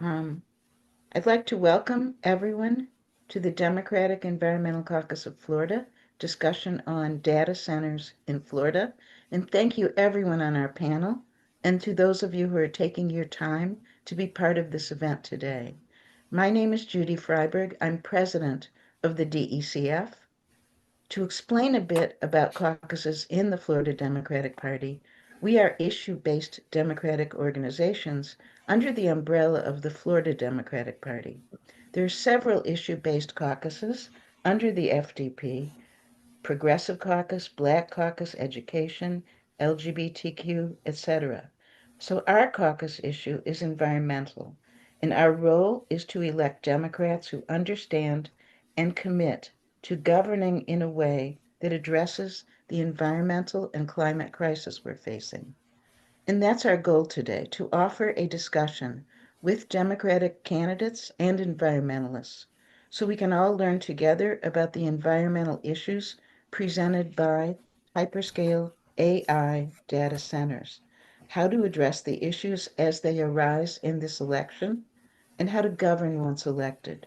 Um, I'd like to welcome everyone to the Democratic Environmental Caucus of Florida discussion on data centers in Florida. And thank you everyone on our panel and to those of you who are taking your time to be part of this event today. My name is Judy Freiberg. I'm president of the DECF. To explain a bit about caucuses in the Florida Democratic Party, we are issue-based Democratic organizations under the umbrella of the Florida Democratic Party. There are several issue-based caucuses under the FDP: Progressive Caucus, Black Caucus, Education, LGBTQ, etc. So our caucus issue is environmental, and our role is to elect Democrats who understand and commit to governing in a way that addresses the environmental and climate crisis we're facing. And that's our goal today, to offer a discussion with Democratic candidates and environmentalists so we can all learn together about the environmental issues presented by hyperscale AI data centers, how to address the issues as they arise in this election, and how to govern once elected.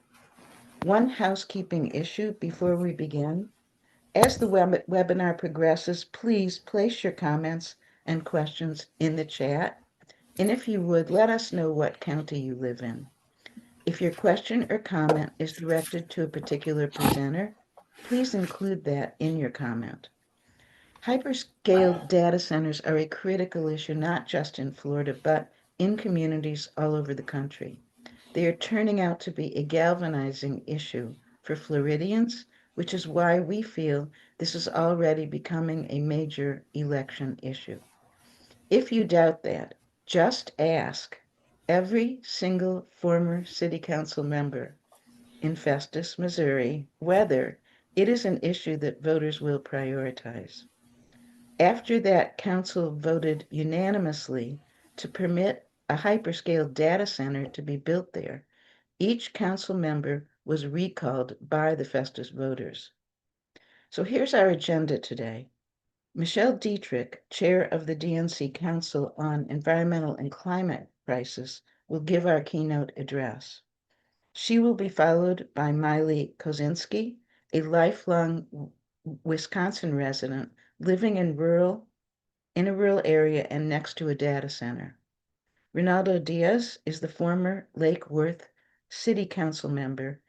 One housekeeping issue before we begin: as the webinar progresses, please place your comments and questions in the chat. And if you would, let us know what county you live in. If your question or comment is directed to a particular presenter, please include that in your comment. Hyperscale data centers are a critical issue not just in Florida, but in communities all over the country. They are turning out to be a galvanizing issue for Floridians, which is why we feel this is already becoming a major election issue. If you doubt that, just ask every single former city council member in Festus, Missouri, whether it is an issue that voters will prioritize. After that council voted unanimously to permit a hyperscale data center to be built there, each council member was recalled by the Festus voters. So here's our agenda today. Michelle Dietrich, chair of the DNC Council on Environmental and Climate Crisis, will give our keynote address. She will be followed by Miley Kozinski, a lifelong Wisconsin resident living in a rural area and next to a data center. Ronaldo Diaz is the former Lake Worth City Council member,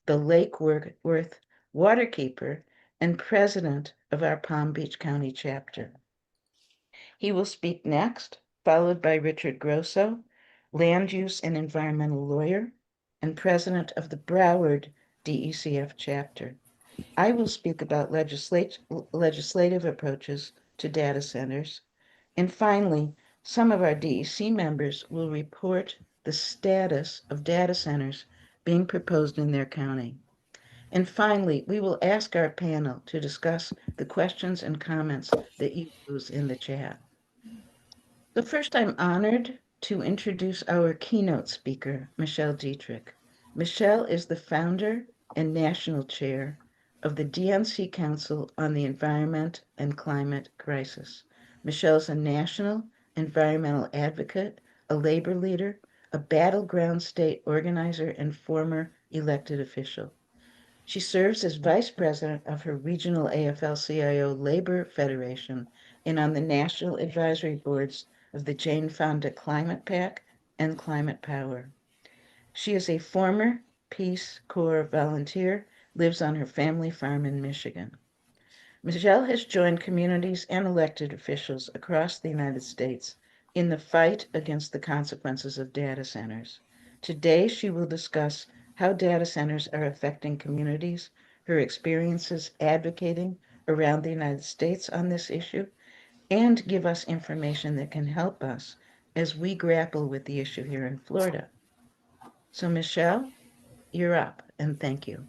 the Lake Worth waterkeeper, and president of our Palm Beach County chapter. He will speak next, followed by Richard Grosso, land use and environmental lawyer and president of the Broward DECF chapter. I will speak about legislative approaches to data centers. And finally, some of our DEC members will report the status of data centers being proposed in their county. And finally, we will ask our panel to discuss the questions and comments that you pose in the chat. So first, I'm honored to introduce our keynote speaker, Michelle Dietrich. Michelle is the founder and national chair of the DNC Council on the Environment and Climate Crisis. Michelle's a national environmental advocate, a labor leader, a battleground state organizer, and former elected official. She serves as vice president of her regional AFL-CIO Labor Federation and on the national advisory boards of the Jane Fonda Climate PAC and Climate Power. She is a former Peace Corps volunteer, lives on her family farm in Michigan. Michelle has joined communities and elected officials across the United States in the fight against the consequences of data centers. Today, she will discuss how data centers are affecting communities, her experiences advocating around the United States on this issue, and give us information that can help us as we grapple with the issue here in Florida. So, Michelle, you're up, and thank you.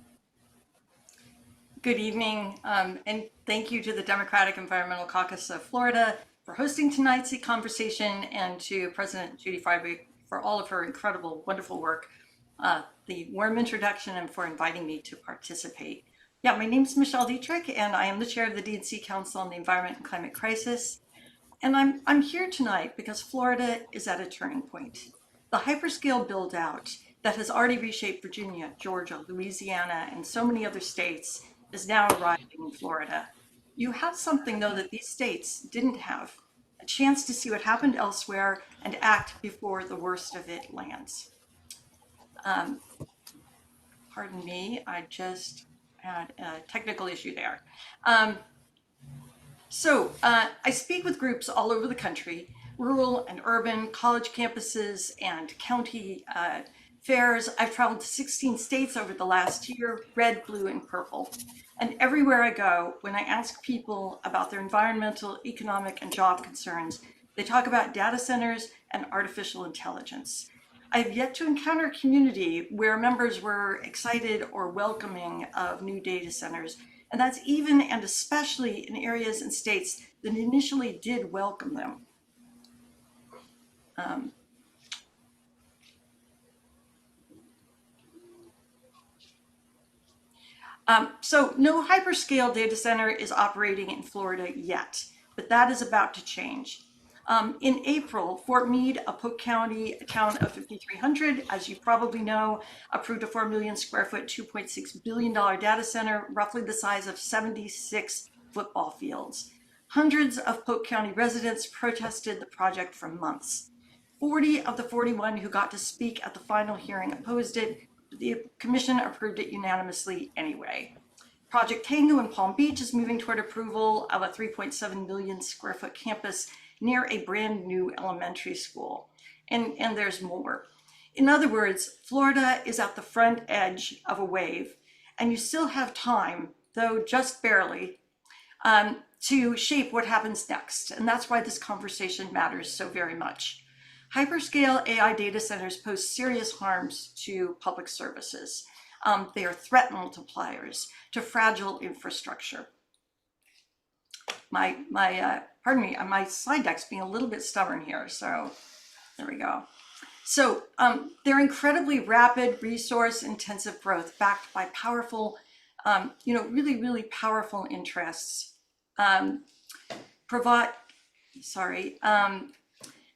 Good evening, and thank you to the Democratic Environmental Caucus of Florida for hosting tonight's conversation, and to President Judy Freiberg for all of her incredible, wonderful work, the warm introduction, and for inviting me to participate. Yeah, my name is Michelle Dietrich, and I am the chair of the DNC Council on the Environment and Climate Crisis. And I'm here tonight because Florida is at a turning point. The hyperscale build out that has already reshaped Virginia, Georgia, Louisiana, and so many other states is now arriving in Florida. You have something, though, that these states didn't have, a chance to see what happened elsewhere and act before the worst of it lands. Um, Pardon me, I just had a technical issue there. Um, I speak with groups all over the country, rural and urban, college campuses, and county fairs. I've traveled to 16 states over the last year, red, blue, and purple. And everywhere I go, when I ask people about their environmental, economic, and job concerns, they talk about data centers and artificial intelligence. I've yet to encounter a community where members were excited or welcoming of new data centers, and that's even and especially in areas and states that initially did welcome them. Um, so no hyperscale data center is operating in Florida yet, but that is about to change. In April, Fort Meade, a Polk County, a town of 5,300, as you probably know, approved a 4 million square foot, $2.6 billion data center, roughly the size of 76 football fields. Hundreds of Polk County residents protested the project for months. 40 of the 41 who got to speak at the final hearing opposed it. The commission approved it unanimously anyway. Project Tango in Palm Beach is moving toward approval of a 3.7 million square foot campus near a brand new elementary school. And there's more. In other words, Florida is at the front edge of a wave, and you still have time, though just barely, to shape what happens next. And that's why this conversation matters so very much. Hyperscale AI data centers pose serious harms to public services. They are threat multipliers to fragile infrastructure. Pardon me, my slide deck's being a little bit stubborn here, so there we go. So they're incredibly rapid, resource-intensive growth backed by powerful, really, really powerful interests.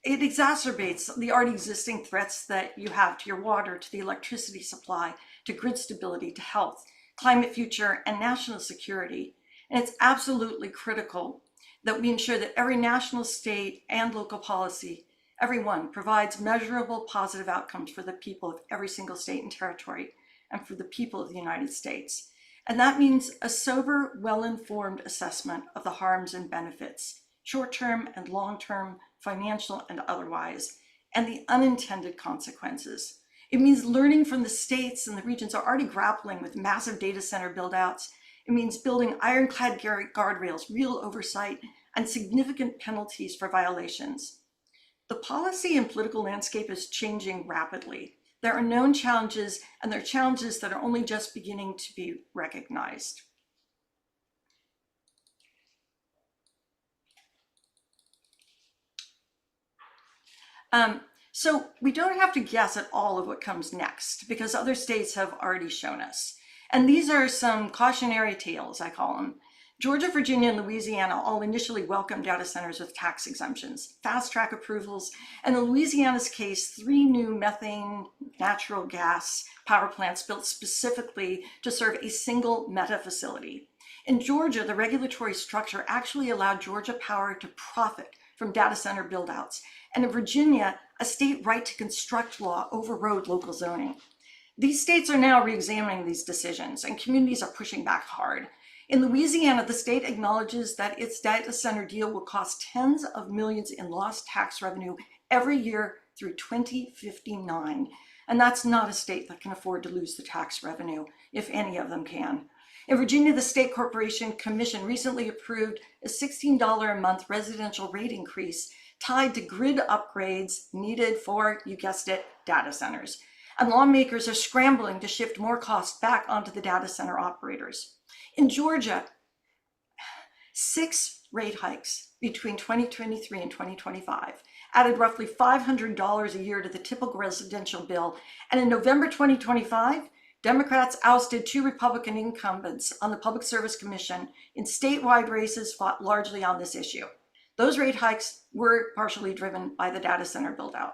It exacerbates the already existing threats that you have to your water, to the electricity supply, to grid stability, to health, climate future, and national security. And it's absolutely critical that we ensure that every national, state, and local policy, everyone, provides measurable positive outcomes for the people of every single state and territory and for the people of the United States. And that means a sober, well-informed assessment of the harms and benefits, short-term and long-term, financial and otherwise, and the unintended consequences. It means learning from the states and the regions are already grappling with massive data center buildouts. It means building ironclad guardrails, real oversight, and significant penalties for violations. The policy and political landscape is changing rapidly. There are known challenges, and there are challenges that are only just beginning to be recognized. So we don't have to guess at all of what comes next because other states have already shown us. And these are some cautionary tales, I call them. Georgia, Virginia, and Louisiana all initially welcomed data centers with tax exemptions, fast track approvals, and in Louisiana's case, 3 new methane natural gas power plants built specifically to serve a single meta facility. In Georgia, the regulatory structure actually allowed Georgia Power to profit from data center buildouts. And in Virginia, a state right to construct law overrode local zoning. These states are now re-examining these decisions, and communities are pushing back hard. In Louisiana, the state acknowledges that its data center deal will cost tens of millions in lost tax revenue every year through 2059. And that's not a state that can afford to lose the tax revenue, if any of them can. In Virginia, the State Corporation Commission recently approved a $16 a month residential rate increase tied to grid upgrades needed for, you guessed it, data centers. And lawmakers are scrambling to shift more costs back onto the data center operators. In Georgia, 6 rate hikes between 2023 and 2025 added roughly $500 a year to the typical residential bill. And in November 2025, Democrats ousted 2 Republican incumbents on the Public Service Commission in statewide races fought largely on this issue. Those rate hikes were partially driven by the data center buildout.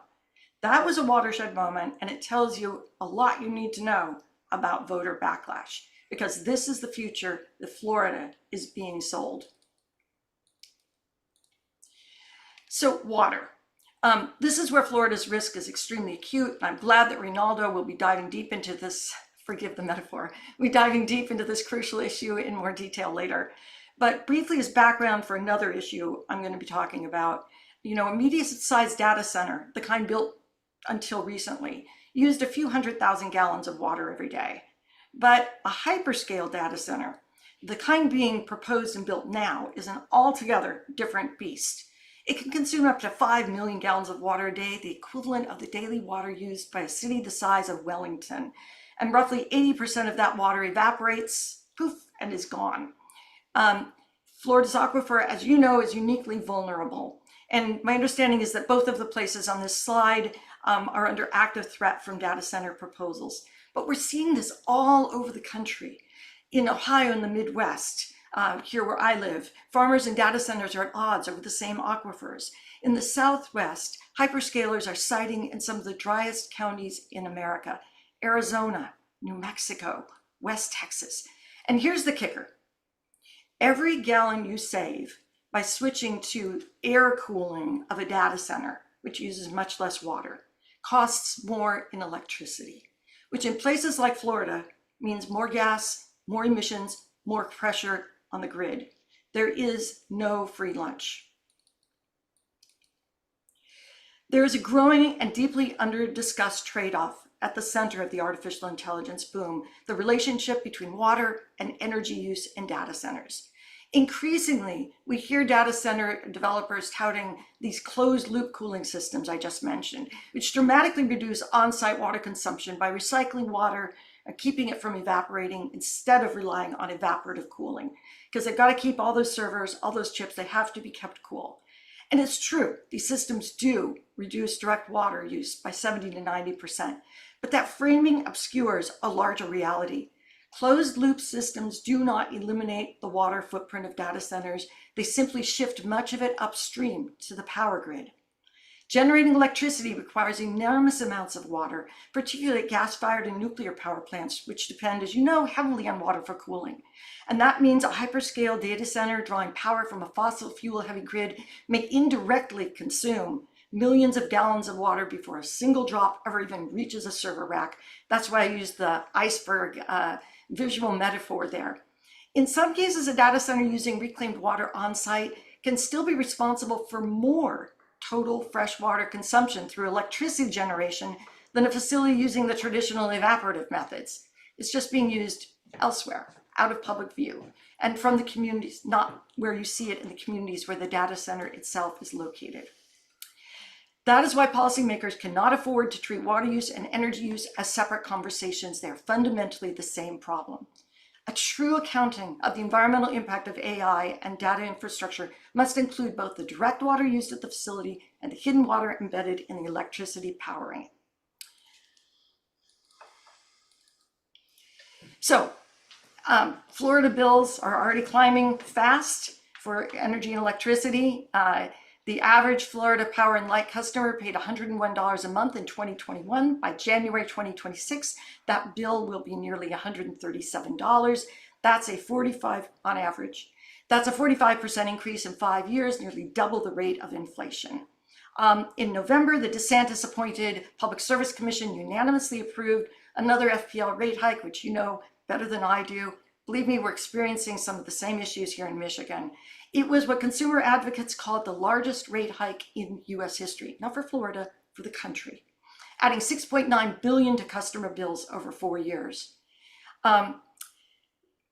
That was a watershed moment, and it tells you a lot you need to know about voter backlash, because this is the future that Florida is being sold. So water. This is where Florida's risk is extremely acute, and I'm glad that Ronaldo will be diving deep into this, forgive the metaphor, we'll be diving deep into this crucial issue in more detail later. But briefly as background for another issue I'm going to be talking about, a medium-sized data center, the kind built until recently, used a few 100,000 gallons of water every day. But a hyperscale data center, the kind being proposed and built now, is an altogether different beast. It can consume up to 5 million gallons of water a day, the equivalent of the daily water used by a city the size of Wellington. And roughly 80% of that water evaporates, poof, and is gone. Florida's aquifer, as you know, is uniquely vulnerable. And my understanding is that both of the places on this slide are under active threat from data center proposals. But we're seeing this all over the country. In Ohio and the Midwest, here where I live, farmers and data centers are at odds over the same aquifers. In the Southwest, hyperscalers are siting in some of the driest counties in America: Arizona, New Mexico, West Texas. And here's the kicker. Every gallon you save by switching to air cooling of a data center, which uses much less water, costs more in electricity, which in places like Florida means more gas, more emissions, more pressure on the grid. There is no free lunch. There is a growing and deeply under-discussed trade-off at the center of the artificial intelligence boom: the relationship between water and energy use in data centers. Increasingly, we hear data center developers touting these closed-loop cooling systems I just mentioned, which dramatically reduce on-site water consumption by recycling water and keeping it from evaporating instead of relying on evaporative cooling. Because they've got to keep all those servers, all those chips, they have to be kept cool. And it's true, these systems do reduce direct water use by 70 to 90%, but that framing obscures a larger reality. Closed-loop systems do not eliminate the water footprint of data centers. They simply shift much of it upstream to the power grid. Generating electricity requires enormous amounts of water, particularly at gas-fired and nuclear power plants, which depend, as you know, heavily on water for cooling. And that means a hyperscale data center drawing power from a fossil fuel-heavy grid may indirectly consume millions of gallons of water before a single drop ever even reaches a server rack. That's why I used the iceberg visual metaphor there. In some cases, a data center using reclaimed water on site can still be responsible for more total freshwater consumption through electricity generation than a facility using the traditional evaporative methods. It's just being used elsewhere, out of public view, and from the communities, not where you see it in the communities where the data center itself is located. That is why policymakers cannot afford to treat water use and energy use as separate conversations. They are fundamentally the same problem. A true accounting of the environmental impact of AI and data infrastructure must include both the direct water used at the facility and the hidden water embedded in the electricity powering it. So, Florida bills are already climbing fast for energy and electricity. The average Florida Power and Light customer paid $101 a month in 2021. By January 2026, that bill will be nearly $137. That's a 45 on average. That's a 45% increase in 5 years, nearly double the rate of inflation. In November, the DeSantis-appointed Public Service Commission unanimously approved another FPL rate hike, which you know better than I do. Believe me, we're experiencing some of the same issues here in Michigan. It was what consumer advocates called the largest rate hike in US history, not for Florida, for the country, adding $6.9 billion to customer bills over 4 years. And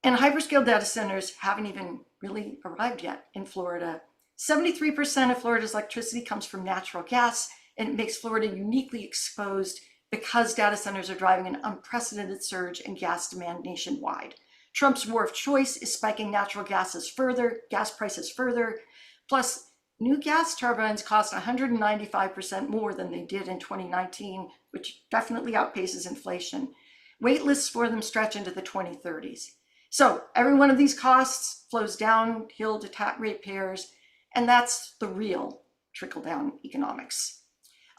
hyperscale data centers haven't even really arrived yet in Florida. 73% of Florida's electricity comes from natural gas, and it makes Florida uniquely exposed because data centers are driving an unprecedented surge in gas demand nationwide. Trump's war of choice is spiking natural gas prices further. Plus, new gas turbines cost 195% more than they did in 2019, which definitely outpaces inflation. Wait lists for them stretch into the 2030s. So every one of these costs flows downhill to ratepayers, and that's the real trickle-down economics.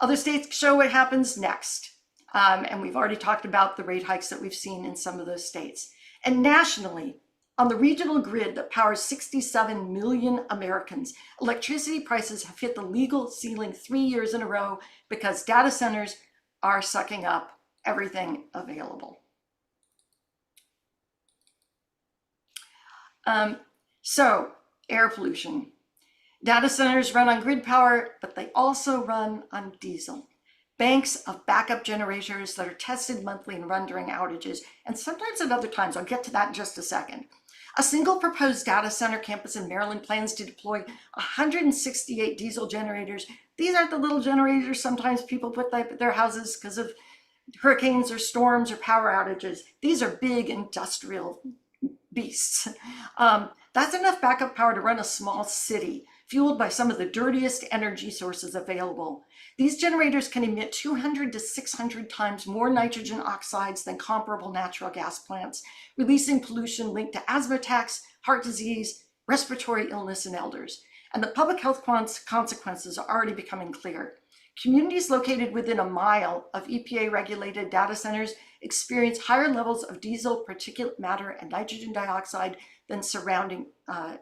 Other states show what happens next. And we've already talked about the rate hikes that we've seen in some of those states. And nationally, on the regional grid that powers 67 million Americans, electricity prices have hit the legal ceiling 3 years in a row because data centers are sucking up everything available. So, air pollution. Data centers run on grid power, but they also run on diesel. Banks of backup generators that are tested monthly and run during outages, and sometimes at other times. I'll get to that in just a second. A single proposed data center campus in Maryland plans to deploy 168 diesel generators. These aren't the little generators sometimes people put at their houses because of hurricanes or storms or power outages. These are big industrial beasts. That's enough backup power to run a small city, fueled by some of the dirtiest energy sources available. These generators can emit 200 to 600 times more nitrogen oxides than comparable natural gas plants, releasing pollution linked to asthma attacks, heart disease, respiratory illness in elders. And the public health consequences are already becoming clear. Communities located within a mile of EPA-regulated data centers experience higher levels of diesel, particulate matter, and nitrogen dioxide than surrounding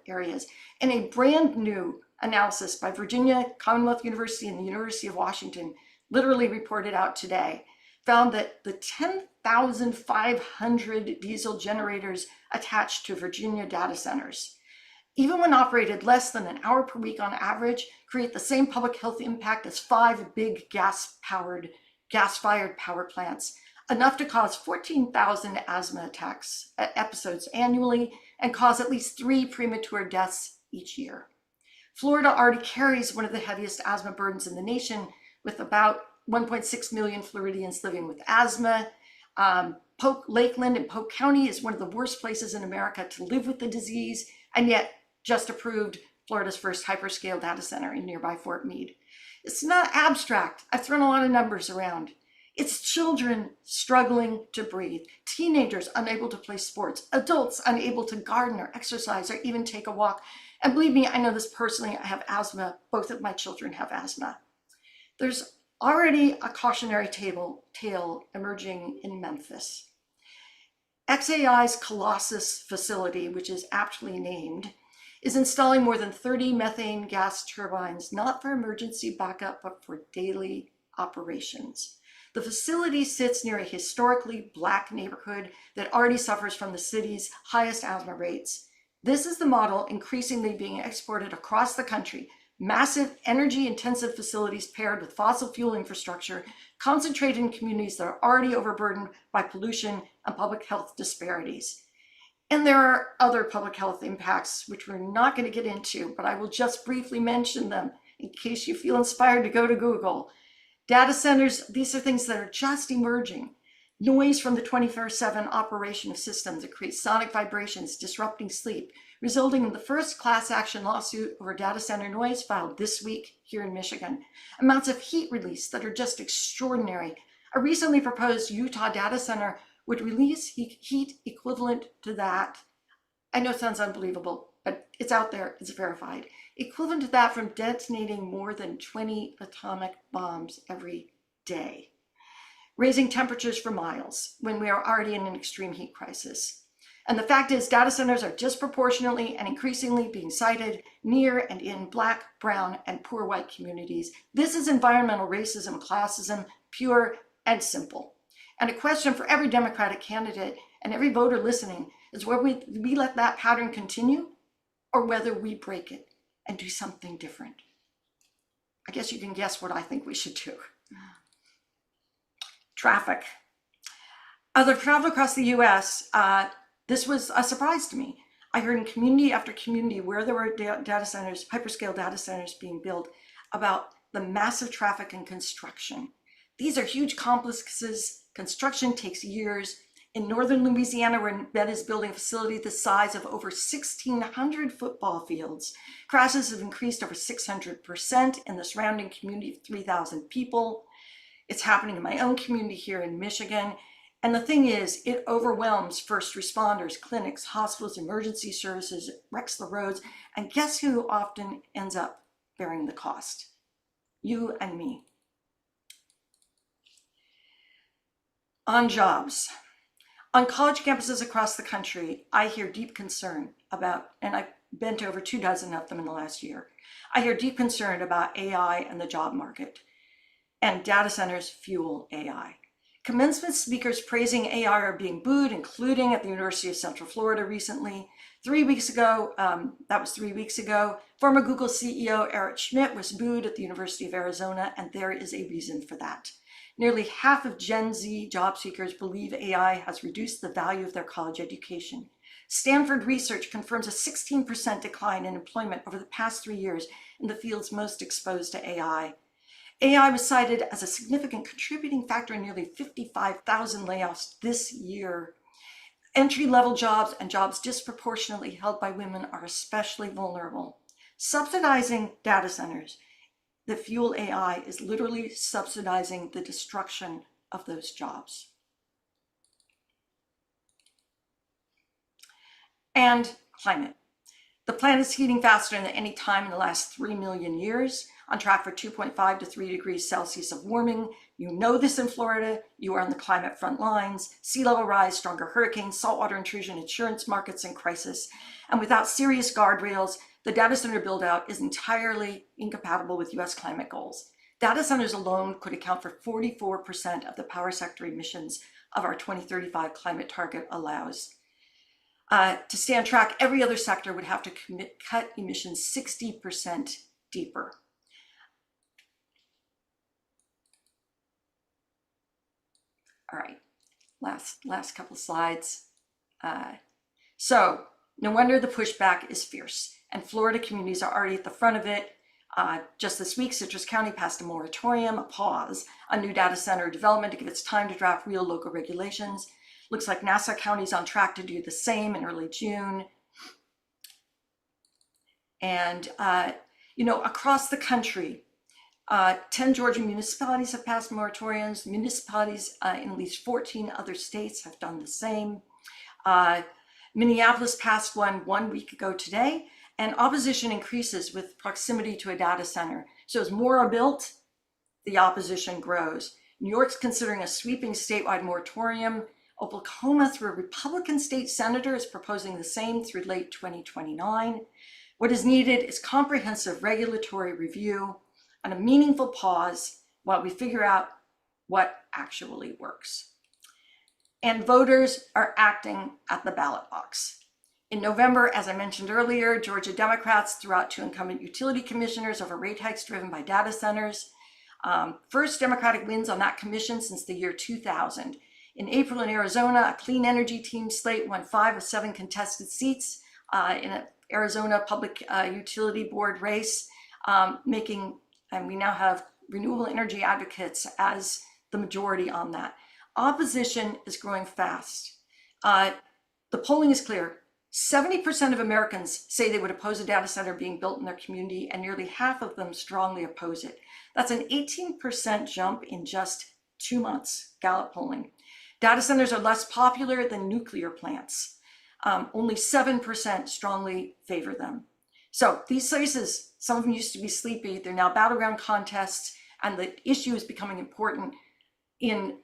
areas. And a brand new analysis by Virginia Commonwealth University and the University of Washington, literally reported out today, found that the 10,500 diesel generators attached to Virginia data centers, even when operated less than an hour per week on average, create the same public health impact as 5 big gas-fired power plants, enough to cause 14,000 asthma attacks episodes annually and cause at least 3 premature deaths each year. Florida already carries one of the heaviest asthma burdens in the nation, with about 1.6 million Floridians living with asthma. Lakeland and Polk County is one of the worst places in America to live with the disease, and yet just approved Florida's first hyperscale data center in nearby Fort Meade. It's not abstract. I've thrown a lot of numbers around. It's children struggling to breathe, teenagers unable to play sports, adults unable to garden or exercise or even take a walk. And believe me, I know this personally. I have asthma. Both of my children have asthma. There's already a cautionary tale emerging in Memphis. XAI's Colossus facility, which is aptly named, is installing more than 30 methane gas turbines, not for emergency backup, but for daily operations. The facility sits near a historically Black neighborhood that already suffers from the city's highest asthma rates. This is the model increasingly being exported across the country. Massive energy-intensive facilities paired with fossil fuel infrastructure concentrated in communities that are already overburdened by pollution and public health disparities. And there are other public health impacts, which we're not going to get into, but I will just briefly mention them in case you feel inspired to go to Google. Data centers, these are things that are just emerging. Noise from the 24/7 operation of systems that create sonic vibrations, disrupting sleep, resulting in the first class action lawsuit over data center noise filed this week here in Michigan. Amounts of heat release that are just extraordinary. A recently proposed Utah data center would release heat equivalent to that. I know it sounds unbelievable, but it's out there, it's verified. Equivalent to that from detonating more than 20 atomic bombs every day, raising temperatures for miles when we are already in an extreme heat crisis. And the fact is, data centers are disproportionately and increasingly being sited near and in Black, brown, and poor white communities. This is environmental racism, classism, pure and simple. And a question for every Democratic candidate and every voter listening is whether we let that pattern continue or whether we break it and do something different. I guess you can guess what I think we should do. Traffic. As I've traveled across the US, this was a surprise to me. I heard in community after community where there were data centers, hyperscale data centers being built, about the massive traffic and construction. These are huge complexes. Construction takes years. In northern Louisiana, where Med is building a facility the size of over 1,600 football fields, crashes have increased over 600% in the surrounding community of 3,000 people. It's happening in my own community here in Michigan. And the thing is, it overwhelms first responders, clinics, hospitals, emergency services, wrecks the roads. And guess who often ends up bearing the cost? You and me. On jobs. On college campuses across the country, I hear deep concern about, and I've been to over 2 dozen of them in the last year. I hear deep concern about AI and the job market, and data centers fuel AI. Commencement speakers praising AI are being booed, including at the University of Central Florida recently. 3 weeks ago, that was 3 weeks ago, former Google CEO Eric Schmidt was booed at the University of Arizona, and there is a reason for that. Nearly half of Gen Z job seekers believe AI has reduced the value of their college education. Stanford research confirms a 16% decline in employment over the past 3 years in the fields most exposed to AI. AI was cited as a significant contributing factor in nearly 55,000 layoffs this year. Entry-level jobs and jobs disproportionately held by women are especially vulnerable. Subsidizing data centers that fuel AI is literally subsidizing the destruction of those jobs. And climate. The planet is heating faster than any time in the last 3 million years, on track for 2.5 to 3 degrees Celsius of warming. You know this in Florida. You are on the climate front lines. Sea level rise, stronger hurricanes, saltwater intrusion, insurance markets in crisis. And without serious guardrails, the data center build out is entirely incompatible with US climate goals. Data centers alone could account for 44% of the power sector emissions of our 2035 climate target allows. To stay on track, every other sector would have to cut emissions 60% deeper. All right, last couple slides. So no wonder the pushback is fierce, and Florida communities are already at the front of it. Just this week, Citrus County passed a moratorium, a pause, on new data center development to give it time to draft real local regulations. Looks like Nassau County is on track to do the same in early June. And, across the country, 10 Georgia municipalities have passed moratoriums. Municipalities in at least 14 other states have done the same. Minneapolis passed one week ago today, and opposition increases with proximity to a data center. So as more are built, the opposition grows. New York's considering a sweeping statewide moratorium. Oklahoma, through a Republican state senator, is proposing the same through late 2029. What is needed is comprehensive regulatory review and a meaningful pause while we figure out what actually works. And voters are acting at the ballot box. In November, as I mentioned earlier, Georgia Democrats threw out 2 incumbent utility commissioners over rate hikes driven by data centers. First Democratic wins on that commission since the year 2000. In April in Arizona, a clean energy team slate won 5 of 7 contested seats in an Arizona Public Utility Board race, and we now have renewable energy advocates as the majority on that. Opposition is growing fast. The polling is clear. 70% of Americans say they would oppose a data center being built in their community, and nearly half of them strongly oppose it. That's an 18% jump in just 2 months, Gallup polling. Data centers are less popular than nuclear plants. Only 7% strongly favor them. So these races, some of them used to be sleepy, they're now battleground contests, and the issue is becoming important in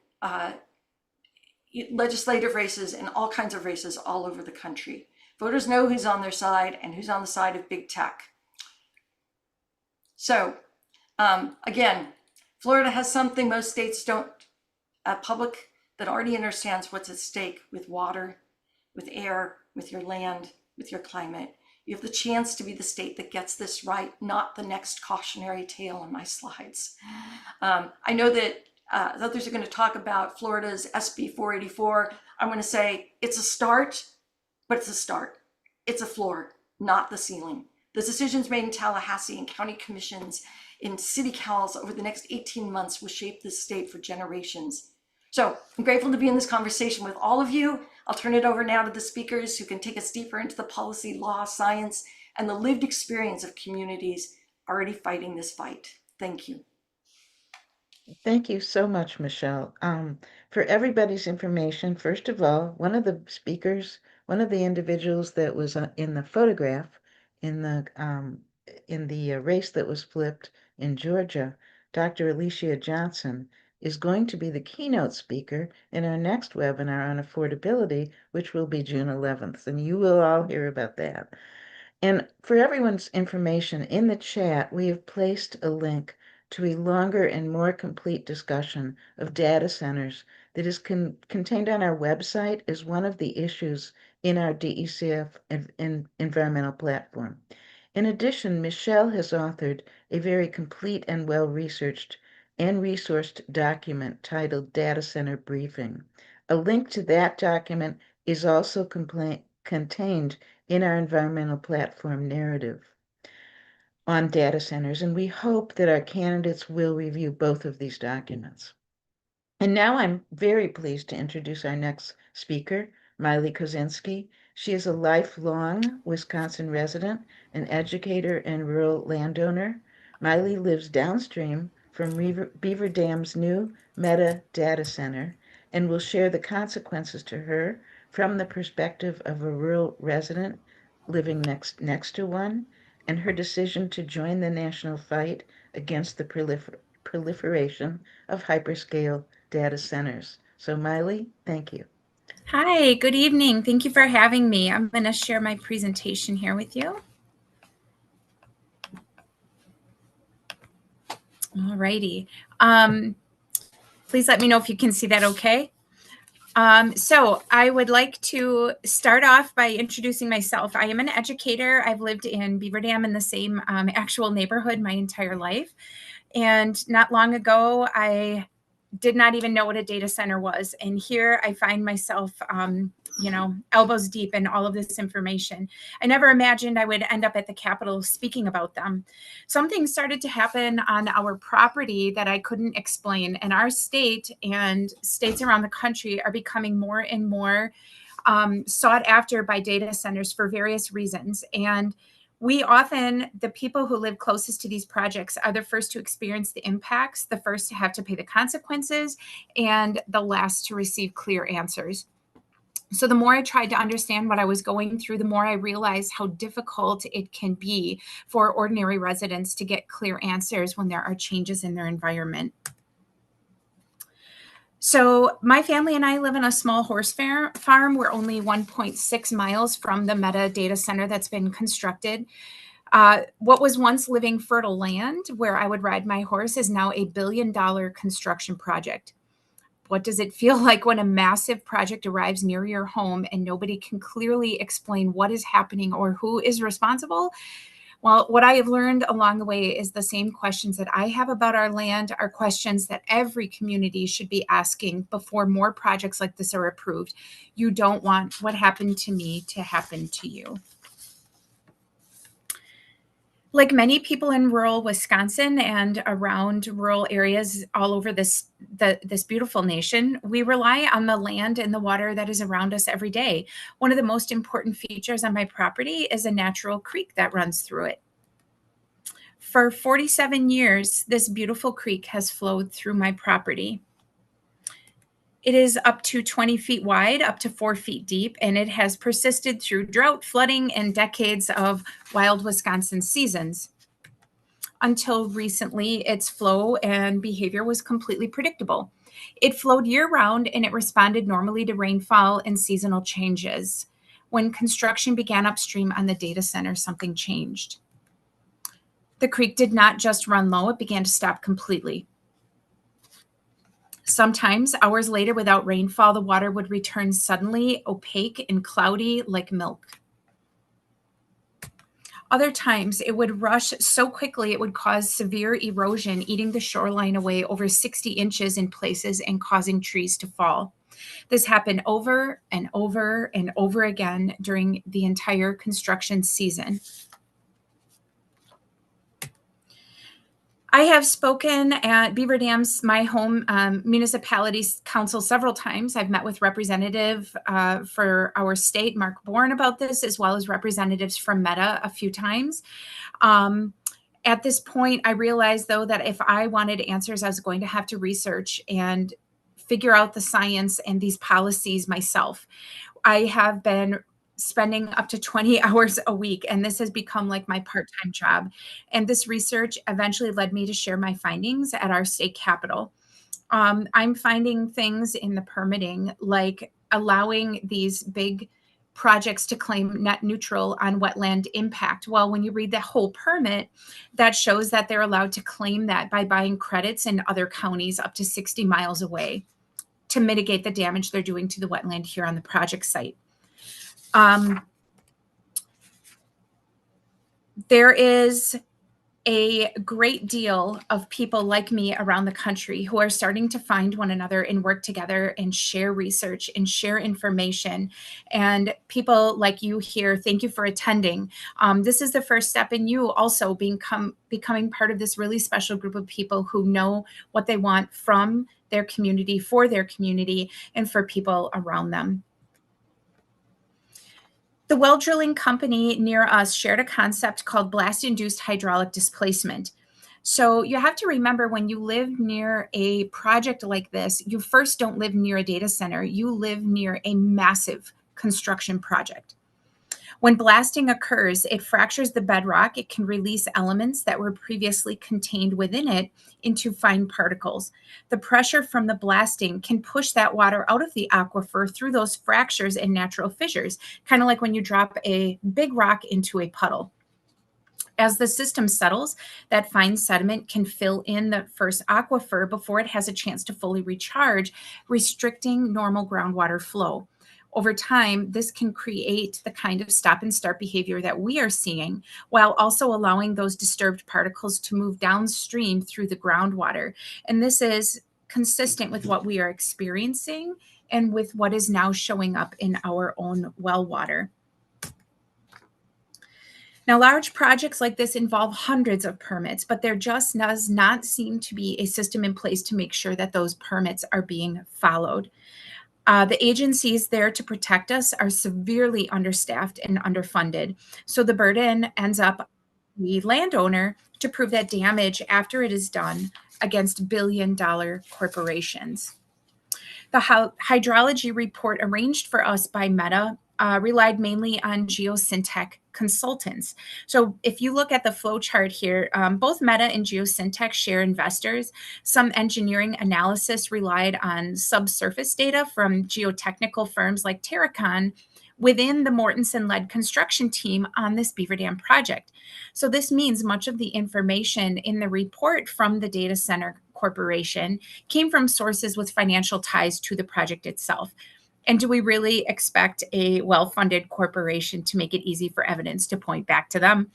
legislative races and all kinds of races all over the country. Voters know who's on their side and who's on the side of big tech. So again, Florida has something most states don't, a public that already understands what's at stake with water, with air, with your land, with your climate. You have the chance to be the state that gets this right, not the next cautionary tale on my slides. I know that others are going to talk about Florida's SB 484. I'm going to say it's a start, but it's a start. It's a floor, not the ceiling. The decisions made in Tallahassee and county commissions in city councils over the next 18 months will shape this state for generations. So I'm grateful to be in this conversation with all of you. I'll turn it over now to the speakers who can take us deeper into the policy, law, science, and the lived experience of communities already fighting this fight. Thank you. Thank you so much, Michelle. For everybody's information, first of all, one of the speakers, one of the individuals that was in the photograph in the race that was flipped in Georgia, Dr. Alicia Johnson, is going to be the keynote speaker in our next webinar on affordability, which will be June 11th, and you will all hear about that. And for everyone's information, in the chat, we have placed a link to a longer and more complete discussion of data centers that is contained on our website as one of the issues in our DECF environmental platform. In addition, Michelle has authored a very complete and well-researched and resourced document titled Data Center Briefing. A link to that document is also contained in our environmental platform narrative on data centers, and we hope that our candidates will review both of these documents. And now I'm very pleased to introduce our next speaker, Miley Kozinski. She is a lifelong Wisconsin resident, an educator, and rural landowner. Miley lives downstream from Beaver Dam's new Meta data center and will share the consequences to her from the perspective of a rural resident living next to one, and her decision to join the national fight against the proliferation of hyperscale data centers. So Miley, thank you. Hi, good evening. Thank you for having me. I'm going to share my presentation here with you. All righty. Please let me know if you can see that okay. So I would like to start off by introducing myself. I am an educator. I've lived in Beaver Dam in the same actual neighborhood my entire life. And not long ago, I did not even know what a data center was. And here I find myself, elbows deep in all of this information. I never imagined I would end up at the Capitol speaking about them. Something started to happen on our property that I couldn't explain. And our state and states around the country are becoming more and more sought after by data centers for various reasons. And we often, the people who live closest to these projects are the first to experience the impacts, the first to have to pay the consequences, and the last to receive clear answers. So the more I tried to understand what I was going through, the more I realized how difficult it can be for ordinary residents to get clear answers when there are changes in their environment. So my family and I live in a small horse farm. We're only 1.6 miles from the Meta data center that's been constructed. What was once living fertile land where I would ride my horse is now a $1 billion construction project. What does it feel like when a massive project arrives near your home and nobody can clearly explain what is happening or who is responsible? Well, what I have learned along the way is the same questions that I have about our land are questions that every community should be asking before more projects like this are approved. You don't want what happened to me to happen to you. Like many people in rural Wisconsin and around rural areas all over this beautiful nation, we rely on the land and the water that is around us every day. One of the most important features on my property is a natural creek that runs through it. For 47 years, this beautiful creek has flowed through my property. It is up to 20 feet wide, up to 4 feet deep, and it has persisted through drought, flooding, and decades of wild Wisconsin seasons. Until recently, its flow and behavior was completely predictable. It flowed year-round, and it responded normally to rainfall and seasonal changes. When construction began upstream on the data center, something changed. The creek did not just run low, it began to stop completely. Sometimes, hours later, without rainfall, the water would return suddenly, opaque and cloudy like milk. Other times, it would rush so quickly it would cause severe erosion, eating the shoreline away over 60 inches in places and causing trees to fall. This happened over and over and over again during the entire construction season. I have spoken at Beaver Dam's, my home municipality's council several times. I've met with representative for our state, Mark Bourne, about this, as well as representatives from Meta a few times. At this point, I realized, though, that if I wanted answers, I was going to have to research and figure out the science and these policies myself. I have been spending up to 20 hours a week, and this has become like my part-time job. And this research eventually led me to share my findings at our state capitol. I'm finding things in the permitting like allowing these big projects to claim net neutral on wetland impact. Well, when you read the whole permit, that shows that they're allowed to claim that by buying credits in other counties up to 60 miles away to mitigate the damage they're doing to the wetland here on the project site. There is a great deal of people like me around the country who are starting to find one another and work together and share research and share information. And people like you here, thank you for attending. This is the first step in you also becoming part of this really special group of people who know what they want from their community, for their community, and for people around them. The well drilling company near us shared a concept called blast-induced hydraulic displacement. So you have to remember, when you live near a project like this, you first don't live near a data center, you live near a massive construction project. When blasting occurs, it fractures the bedrock. It can release elements that were previously contained within it into fine particles. The pressure from the blasting can push that water out of the aquifer through those fractures and natural fissures, kind of like when you drop a big rock into a puddle. As the system settles, that fine sediment can fill in the first aquifer before it has a chance to fully recharge, restricting normal groundwater flow. Over time, this can create the kind of stop and start behavior that we are seeing, while also allowing those disturbed particles to move downstream through the groundwater. And this is consistent with what we are experiencing and with what is now showing up in our own well water. Now, large projects like this involve hundreds of permits, but there just does not seem to be a system in place to make sure that those permits are being followed. The agencies there to protect us are severely understaffed and underfunded. So the burden ends up the landowner to prove that damage after it is done against billion-dollar corporations. The hydrology report arranged for us by Meta relied mainly on geosyntech consultants. So if you look at the flow chart here, both Meta and geosyntech share investors. Some engineering analysis relied on subsurface data from geotechnical firms like Terracon within the Mortensen-led construction team on this Beaver Dam project. So this means much of the information in the report from the data center corporation came from sources with financial ties to the project itself. And do we really expect a well-funded corporation to make it easy for evidence to point back to them?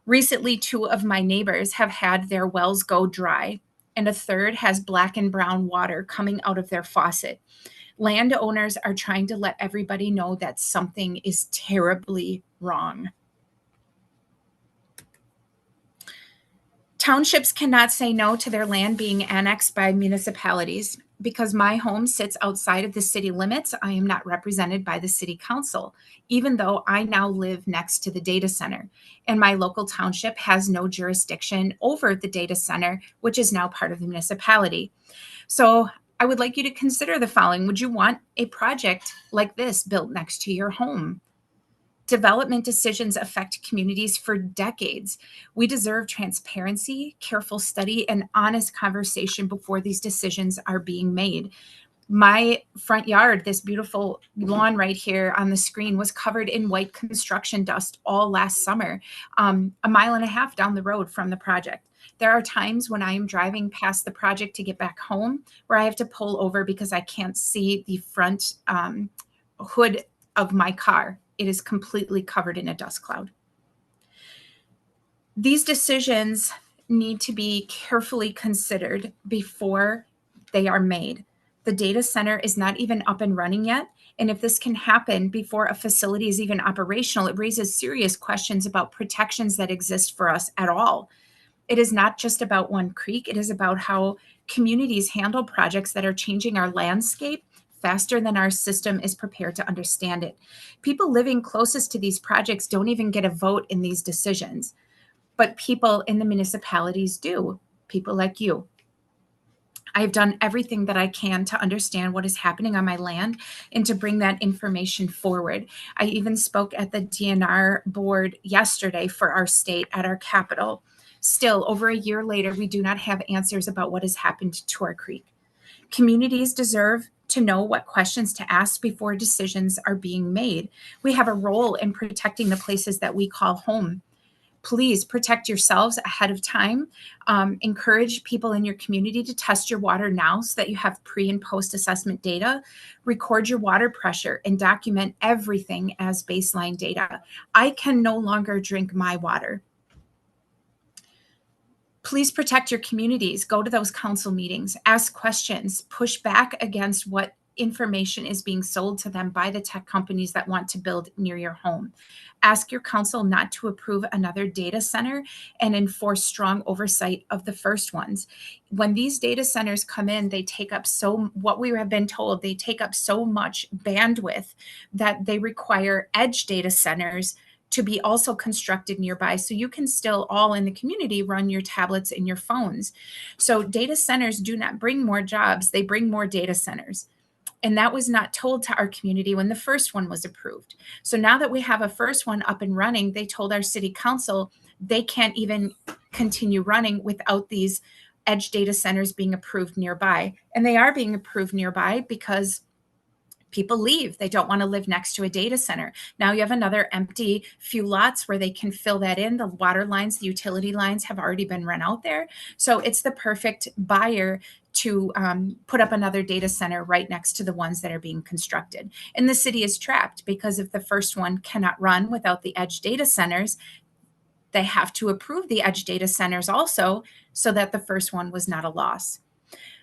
Recently, 2 of my neighbors have had their wells go dry, and a third has black and brown water coming out of their faucet. Landowners are trying to let everybody know that something is terribly wrong. Townships cannot say no to their land being annexed by municipalities. Because my home sits outside of the city limits, I am not represented by the city council, even though I now live next to the data center. And my local township has no jurisdiction over the data center, which is now part of the municipality. So I would like you to consider the following. Would you want a project like this built next to your home? Development decisions affect communities for decades. We deserve transparency, careful study, and honest conversation before these decisions are being made. My front yard, this beautiful lawn right here on the screen, was covered in white construction dust all last summer, a mile and a half down the road from the project. There are times when I am driving past the project to get back home where I have to pull over because I can't see the front hood of my car. It is completely covered in a dust cloud. These decisions need to be carefully considered before they are made. The data center is not even up and running yet. And if this can happen before a facility is even operational, it raises serious questions about protections that exist for us at all. It is not just about one creek. It is about how communities handle projects that are changing our landscape faster than our system is prepared to understand it. People living closest to these projects don't even get a vote in these decisions, but people in the municipalities do, people like you. I've done everything that I can to understand what is happening on my land and to bring that information forward. I even spoke at the DNR board yesterday for our state at our Capitol. Still, over a year later, we do not have answers about what has happened to our creek. Communities deserve to know what questions to ask before decisions are being made. We have a role in protecting the places that we call home. Please protect yourselves ahead of time. Encourage people in your community to test your water now so that you have pre and post assessment data. Record your water pressure and document everything as baseline data. I can no longer drink my water. Please protect your communities. Go to those council meetings, ask questions, push back against what information is being sold to them by the tech companies that want to build near your home. Ask your council not to approve another data center and enforce strong oversight of the first ones. When these data centers come in, they take up what we have been told, they take up so much bandwidth that they require edge data centers to be also constructed nearby, so you can still all in the community run your tablets and your phones. So data centers do not bring more jobs, they bring more data centers. And that was not told to our community when the first one was approved. So now that we have a first one up and running, they told our city council they can't even continue running without these edge data centers being approved nearby. And they are being approved nearby because people leave. They don't want to live next to a data center. Now you have another empty few lots where they can fill that in. The water lines, the utility lines have already been run out there. So it's the perfect buyer to put up another data center right next to the ones that are being constructed. And the city is trapped because if the first one cannot run without the edge data centers, they have to approve the edge data centers also so that the first one was not a loss.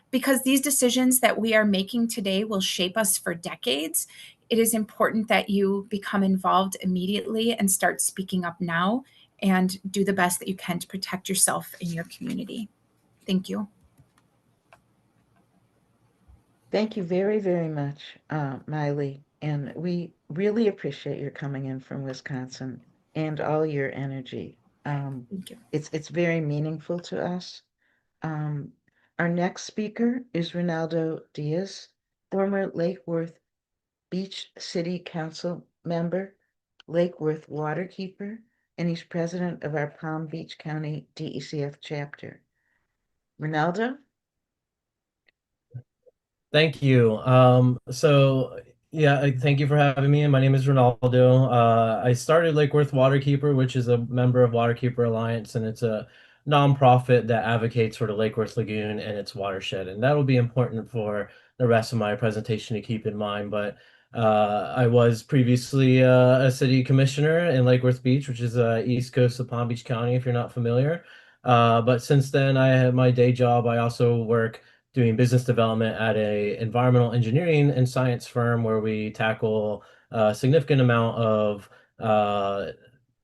Because these decisions that we are making today will shape us for decades, it is important that you become involved immediately and start speaking up now and do the best that you can to protect yourself and your community. Thank you. Thank you very, very much, Miley. And we really appreciate your coming in from Wisconsin and all your energy. Thank you. It's very meaningful to us. Um, our next speaker is Ronaldo Diaz, former Lake Worth Beach City Council member, Lake Worth Waterkeeper, and he's president of our Palm Beach County DECF chapter. Ronaldo? Thank you. Thank you for having me. My name is Ronaldo. I started Lake Worth Waterkeeper, which is a member of Waterkeeper Alliance, and it's a nonprofit that advocates for the Lake Worth Lagoon and its watershed. And that will be important for the rest of my presentation to keep in mind. But I was previously a city commissioner in Lake Worth Beach, which is east coast of Palm Beach County, if you're not familiar. But since then, I have my day job. I also work doing business development at a environmental engineering and science firm where we tackle a significant amount of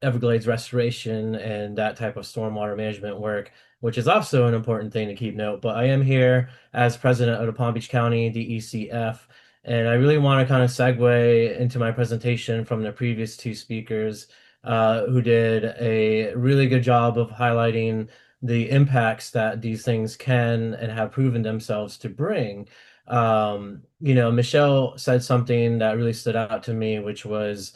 Everglades restoration and that type of stormwater management work, which is also an important thing to keep note. But I am here as president of the Palm Beach County DECF, and I really want to kind of segue into my presentation from the previous two speakers who did a really good job of highlighting the impacts that these things can and have proven themselves to bring. Michelle said something that really stood out to me, which was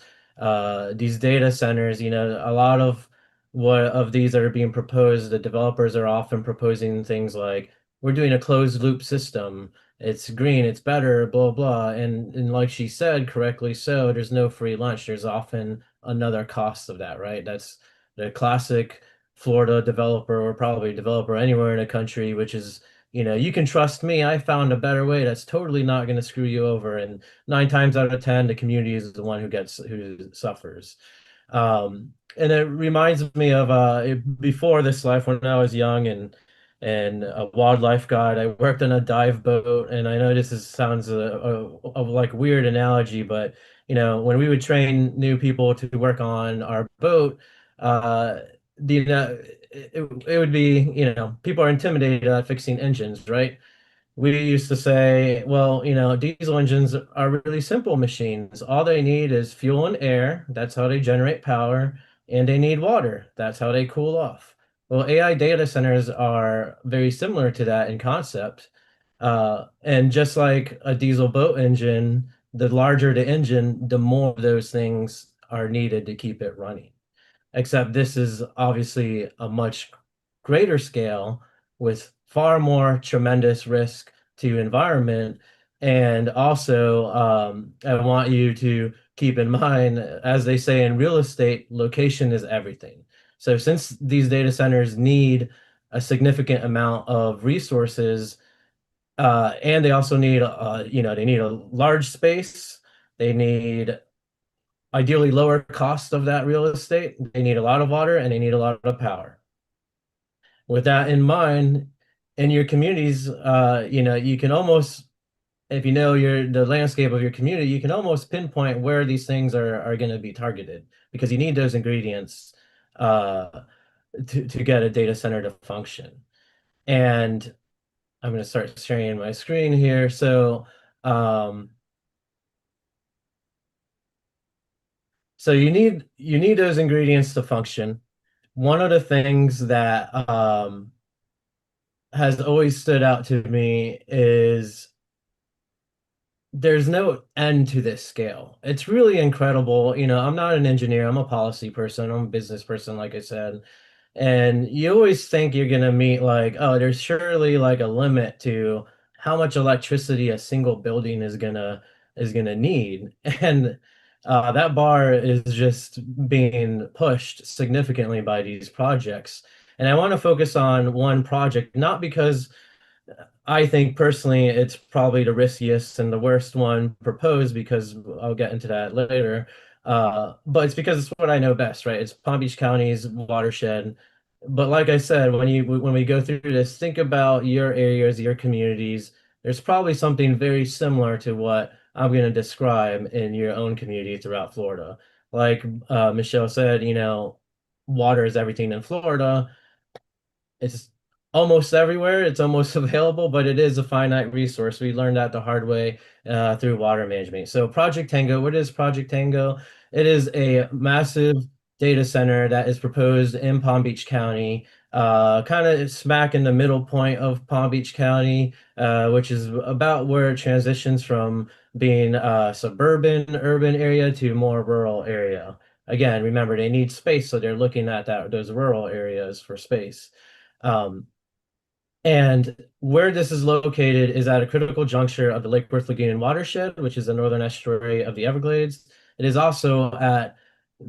these data centers, a lot of what of these that are being proposed, the developers are often proposing things like, we're doing a closed loop system. It's green, it's better, blah, blah. And like she said, correctly so, there's no free lunch. There's often another cost of that, right? That's the classic Florida developer, or probably developer anywhere in the country, which is, you can trust me, I found a better way that's totally not going to screw you over. And 9 times out of 10, the community is the one who suffers. And it reminds me of before this life, when I was young and a wildlife guide, I worked on a dive boat. And I know sounds like a weird analogy, but when we would train new people to work on our boat, it would be, people are intimidated at fixing engines, right? We used to say, well, diesel engines are really simple machines. All they need is fuel and air. That's how they generate power. And they need water. That's how they cool off. Well, AI data centers are very similar to that in concept. And just like a diesel boat engine, the larger the engine, the more of those things are needed to keep it running. Except this is obviously a much greater scale with far more tremendous risk, to environment. And also, I want you to keep in mind, as they say in real estate, location is everything. So since these data centers need a significant amount of resources, and they also need, they need a large space. They need ideally lower cost of that real estate. They need a lot of water and they need a lot of power. With that in mind, in your communities, you can almost, if you know the landscape of your community, you can almost pinpoint where these things are going to be targeted because you need those ingredients uh, to get a data center to function. And I'm going to start sharing my screen here. So you need those ingredients to function. One of the things that has always stood out to me is there's no end to this scale. It's really incredible. I'm not an engineer, I'm a policy person, I'm a business person, like I said. And you always think you're gonna meet like, oh, there's surely like a limit to how much electricity a single building is gonna need. And that bar is just being pushed significantly by these projects. And I want to focus on one project, not because I think personally it's probably the riskiest and the worst one proposed because I'll get into that later. But it's because it's what I know best, right? It's Palm Beach County's watershed. But like I said, when we go through this, think about your areas, your communities. There's probably something very similar to what I'm going to describe in your own community throughout Florida. Like Michelle said, water is everything in Florida. It's almost everywhere. It's almost available, but it is a finite resource. We learned that the hard way through water management. So Project Tango, what is Project Tango? It is a massive data center that is proposed in Palm Beach County, kind of smack in the middle point of Palm Beach County, which is about where it transitions from being a suburban, urban area to more rural area. Again, remember, they need space, so they're looking at those rural areas for space. Um, and where this is located is at a critical juncture of the Lake Worth Lagoon watershed, which is the northern estuary of the Everglades. It is also at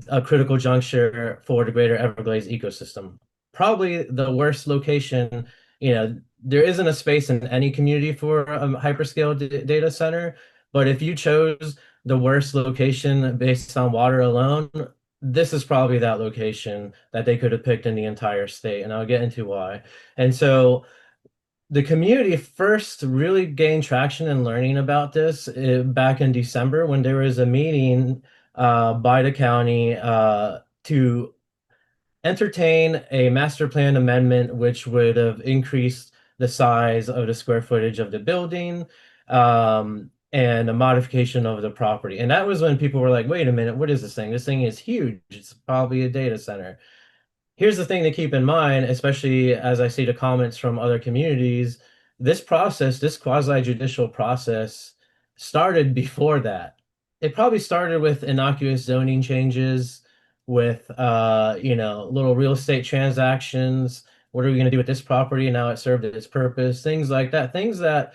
a critical juncture for the greater Everglades ecosystem. Probably the worst location, there isn't a space in any community for a hyperscale data center, but if you chose the worst location based on water alone, this is probably that location that they could have picked in the entire state, and I'll get into why. And so the community first really gained traction in learning about this back in December when there was a meeting by the county to entertain a master plan amendment, which would have increased the size of the square footage of the building and a modification of the property. And that was when people were like, wait a minute, what is this thing? This thing is huge. It's probably a data center. Here's the thing to keep in mind, especially as I see the comments from other communities, this process, this quasi-judicial process started before that. It probably started with innocuous zoning changes, with little real estate transactions. What are we going to do with this property? Now it served its purpose, things like that, things that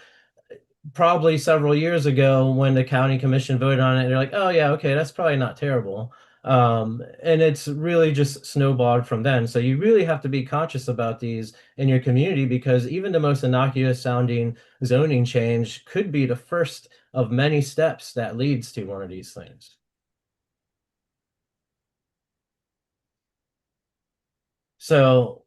probably several years ago when the county commission voted on it, they're like, oh yeah, okay, that's probably not terrible. And it's really just snowballed from then. So you really have to be conscious about these in your community because even the most innocuous sounding zoning change could be the first of many steps that leads to one of these things. So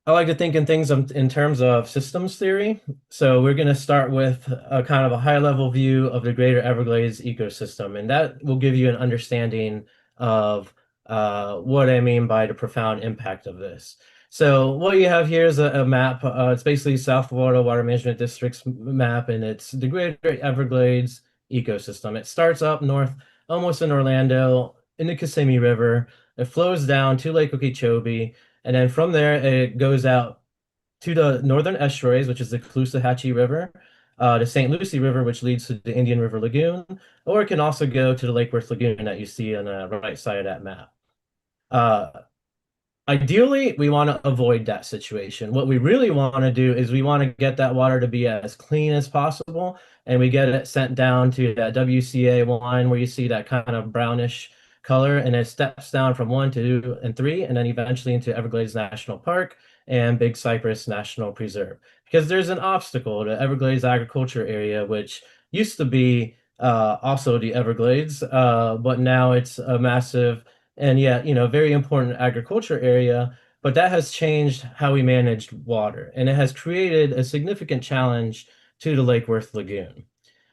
I like to think in things in terms of systems theory. So we're going to start with a kind of a high level view of the greater Everglades ecosystem, and that will give you an understanding of what I mean by the profound impact of this. So what you have here is a map. It's basically South Florida Water Management District's map, and it's the greater Everglades ecosystem. It starts up north, almost in Orlando, in the Kissimmee River. It flows down to Lake Okeechobee. And then from there, it goes out to the northern estuaries, which is the Caloosahatchee River, the St. Lucie River, which leads to the Indian River Lagoon, or it can also go to the Lake Worth Lagoon that you see on the right side of that map. Ideally, we want to avoid that situation. What we really want to do is we want to get that water to be as clean as possible, and we get it sent down to that WCA line where you see that kind of brownish color, and it steps down from 1, 2, and 3, and then eventually into Everglades National Park and Big Cypress National Preserve. Because there's an obstacle to Everglades agriculture area, which used to be also the Everglades, but now it's a massive and yet, very important agriculture area, but that has changed how we managed water, and it has created a significant challenge to the Lake Worth Lagoon.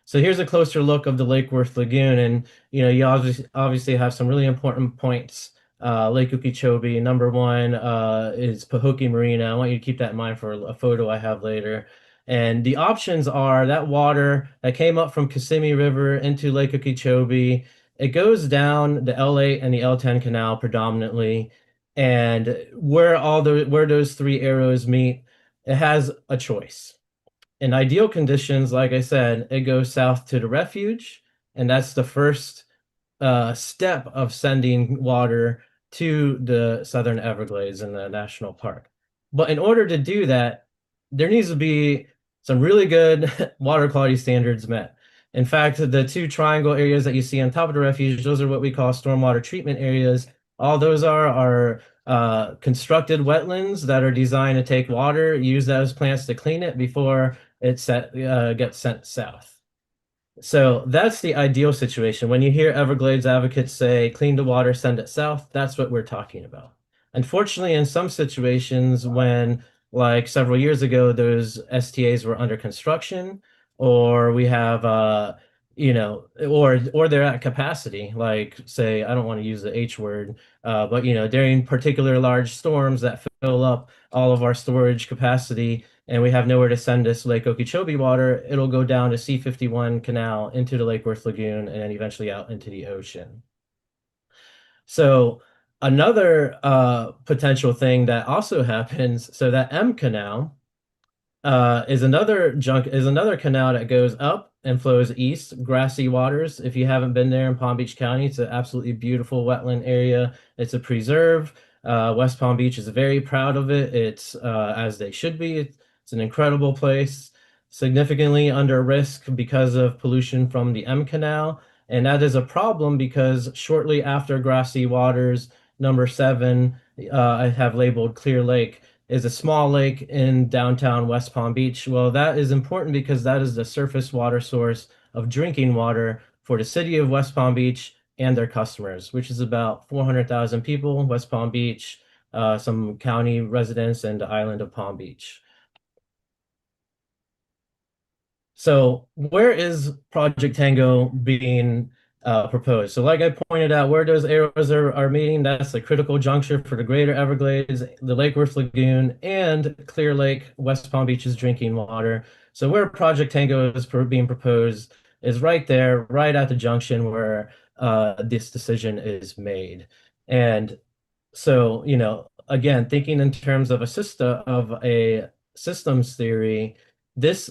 So here's a closer look of the Lake Worth Lagoon, and you obviously have some really important points. Lake Okeechobee, number one, is Pahokee Marina. I want you to keep that in mind for a photo I have later. And the options are that water that came up from Kissimmee River into Lake Okeechobee. It goes down the L8 and the L10 canal predominantly, and where those three arrows meet, it has a choice. In ideal conditions, like I said, it goes south to the refuge, and that's the first step of sending water to the Southern Everglades in the national park. But in order to do that, there needs to be some really good water quality standards met. In fact, the two triangle areas that you see on top of the refuge, those are what we call stormwater treatment areas. All those are constructed wetlands that are designed to take water, use those plants to clean it before it gets sent south. So that's the ideal situation. When you hear Everglades advocates say, clean the water, send it south, that's what we're talking about. Unfortunately, in some situations, when like several years ago, those STAs were under construction, or we have, or they're at capacity, like say, I don't want to use the H word, but during particular large storms that fill up all of our storage capacity, and we have nowhere to send this Lake Okeechobee water, it'll go down to C51 Canal into the Lake Worth Lagoon and then eventually out into the ocean. So another potential thing that also happens, so that M Canal is another canal that goes up and flows east, grassy waters. If you haven't been there in Palm Beach County, it's an absolutely beautiful wetland area. It's a preserve. West Palm Beach is very proud of it. It's as they should be. It's an incredible place, significantly under risk because of pollution from the M Canal. And that is a problem because shortly after Grassy Waters, number 7, I have labeled Clear Lake, is a small lake in downtown West Palm Beach. Well, that is important because that is the surface water source of drinking water for the city of West Palm Beach and their customers, which is about 400,000 people, West Palm Beach, some county residents, and the island of Palm Beach. So where is Project Tango being proposed? So like I pointed out, where those arrows are meeting, that's the critical juncture for the greater Everglades, the Lake Worth Lagoon, and Clear Lake, West Palm Beach's drinking water. So where Project Tango is being proposed is right there, right at the junction where this decision is made. And so, again, thinking in terms of a systems theory, this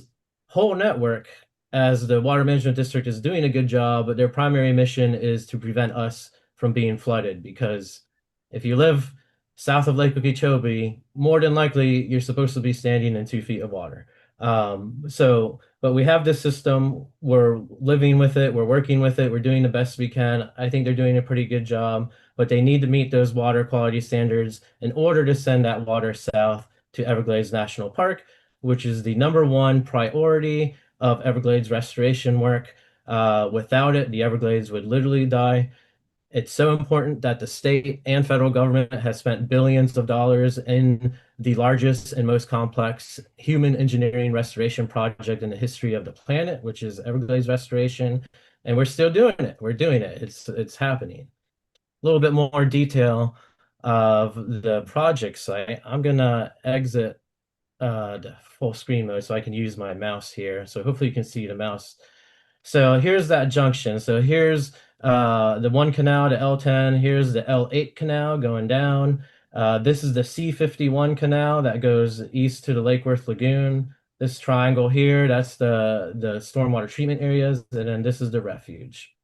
whole network, as the Water Management District is doing a good job, but their primary mission is to prevent us from being flooded. Because if you live south of Lake Okeechobee, more than likely you're supposed to be standing in 2 feet of water. But we have this system, we're living with it, we're working with it, we're doing the best we can. I think they're doing a pretty good job, but they need to meet those water quality standards in order to send that water south to Everglades National Park, which is the #1 priority of Everglades restoration work. Without it, the Everglades would literally die. It's so important that the state and federal government has spent billions of dollars in the largest and most complex human engineering restoration project in the history of the planet, which is Everglades restoration. And we're still doing it. We're doing it. It's happening. A little bit more detail of the project site. I'm gonna exit the full screen mode so I can use my mouse here. So hopefully you can see the mouse. So here's that junction. So here's the 1 canal, the L10. Here's the L8 canal going down. This is the C51 canal that goes east to the Lake Worth Lagoon. This triangle here, that's the stormwater treatment areas, and then this is the refuge.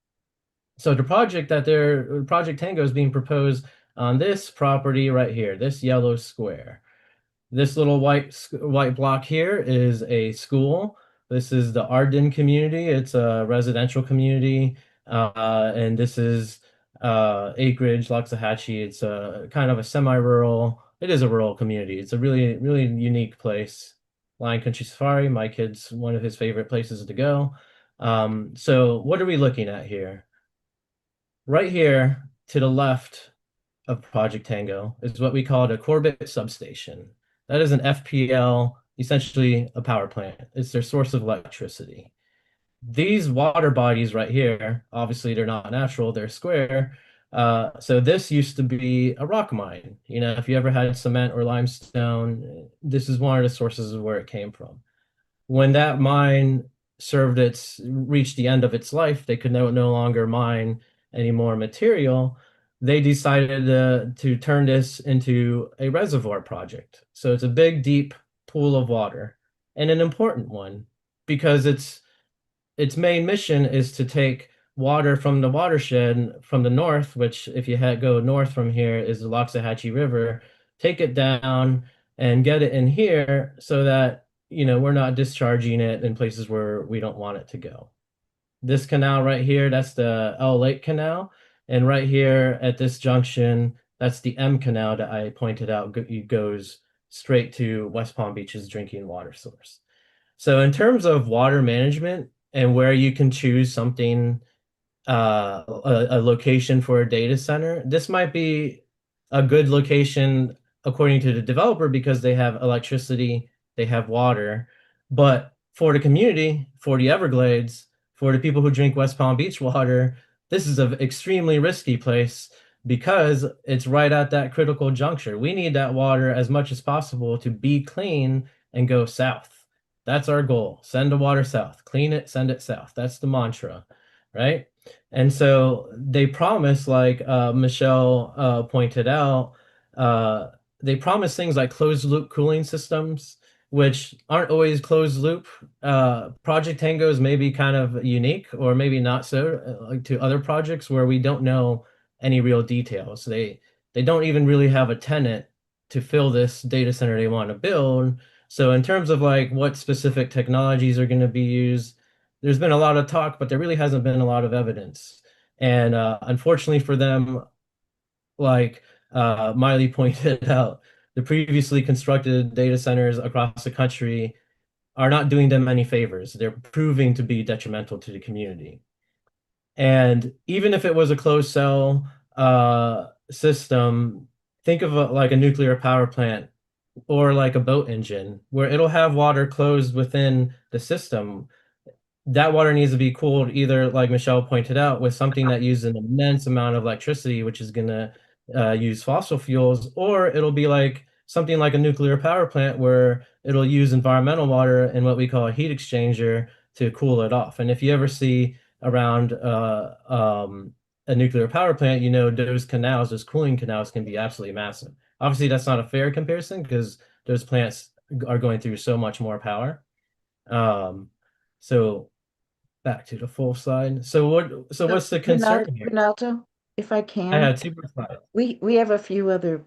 So the project Tango is being proposed on this property right here, this yellow square. This little white block here is a school. This is the Arden community. It's a residential community, and this is Acreage, Loxahatchee. It's a kind of a semi-rural. It is a rural community. It's a really, really unique place. Lion Country Safari, my kid's one of his favorite places to go. So what are we looking at here? Right here to the left of Project Tango is what we call a Corbett substation. That is an FPL, essentially a power plant. It's their source of electricity. These water bodies right here, obviously they're not natural, they're square. So this used to be a rock mine. You know, if you ever had cement or limestone, this is one of the sources of where it came from. When that mine reached the end of its life, they could no longer mine any more material. They decided to turn this into a reservoir project. So it's a big, deep pool of water, and an important one because its main mission is to take water from the watershed from the north, which if you go north from here is the Loxahatchee River, take it down and get it in here so that, you know, we're not discharging it in places where we don't want it to go. This canal right here, that's the L Lake Canal. And right here at this junction, that's the M Canal that I pointed out goes straight to West Palm Beach's drinking water source. So in terms of water management and where you can choose something, a location for a data center, this might be a good location according to the developer because they have electricity, they have water. But for the community, for the Everglades, for the people who drink West Palm Beach water, this is an extremely risky place because it's right at that critical juncture. We need that water as much as possible to be clean and go south. That's our goal. Send the water south. Clean it, send it south. That's the mantra, right? And so they promise, like Michelle pointed out, they promise things like closed loop cooling systems, which aren't always closed loop. Project Tango is maybe kind of unique or maybe not so like to other projects where we don't know any real details. They don't even really have a tenant to fill this data center they want to build. So in terms of like what specific technologies are going to be used, there's been a lot of talk, but there really hasn't been a lot of evidence. And unfortunately for them, like Miley pointed out, the previously constructed data centers across the country are not doing them any favors. They're proving to be detrimental to the community. And even if it was a closed cell system, think of like a nuclear power plant or like a boat engine where it'll have water closed within the system. That water needs to be cooled either, like Michelle pointed out, with something that uses an immense amount of electricity, which is going to use fossil fuels, or it'll be like something like a nuclear power plant where it'll use environmental water and what we call a heat exchanger to cool it off. And if you ever see around a nuclear power plant, you know, those cooling canals can be absolutely massive. Obviously, that's not a fair comparison because those plants are going through so much more power. So back to the full slide. So what's the concern here? Ronaldo, if I I can, had two more slides. we have a few other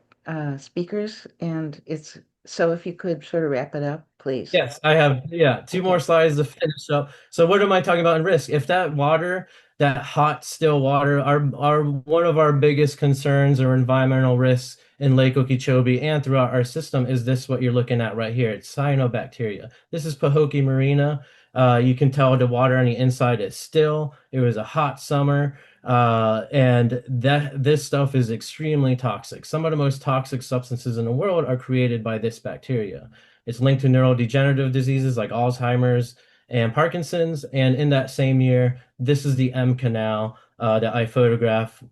speakers, and it's so if you could sort of wrap it up, please. Yes, I have, two more slides to finish up. So what am I talking about in risk? If that water, that hot, still water, are one of our biggest concerns or environmental risks in Lake Okeechobee and throughout our system is this what you're looking at right here. It's cyanobacteria. This is Pahokee marina. You can tell the water on the inside is still. It was a hot summer. And this stuff is extremely toxic. Some of the most toxic substances in the world are created by this bacteria. It's linked to neurodegenerative diseases like Alzheimer's and Parkinson's. And in that same year, this is the M Canal that I photographed,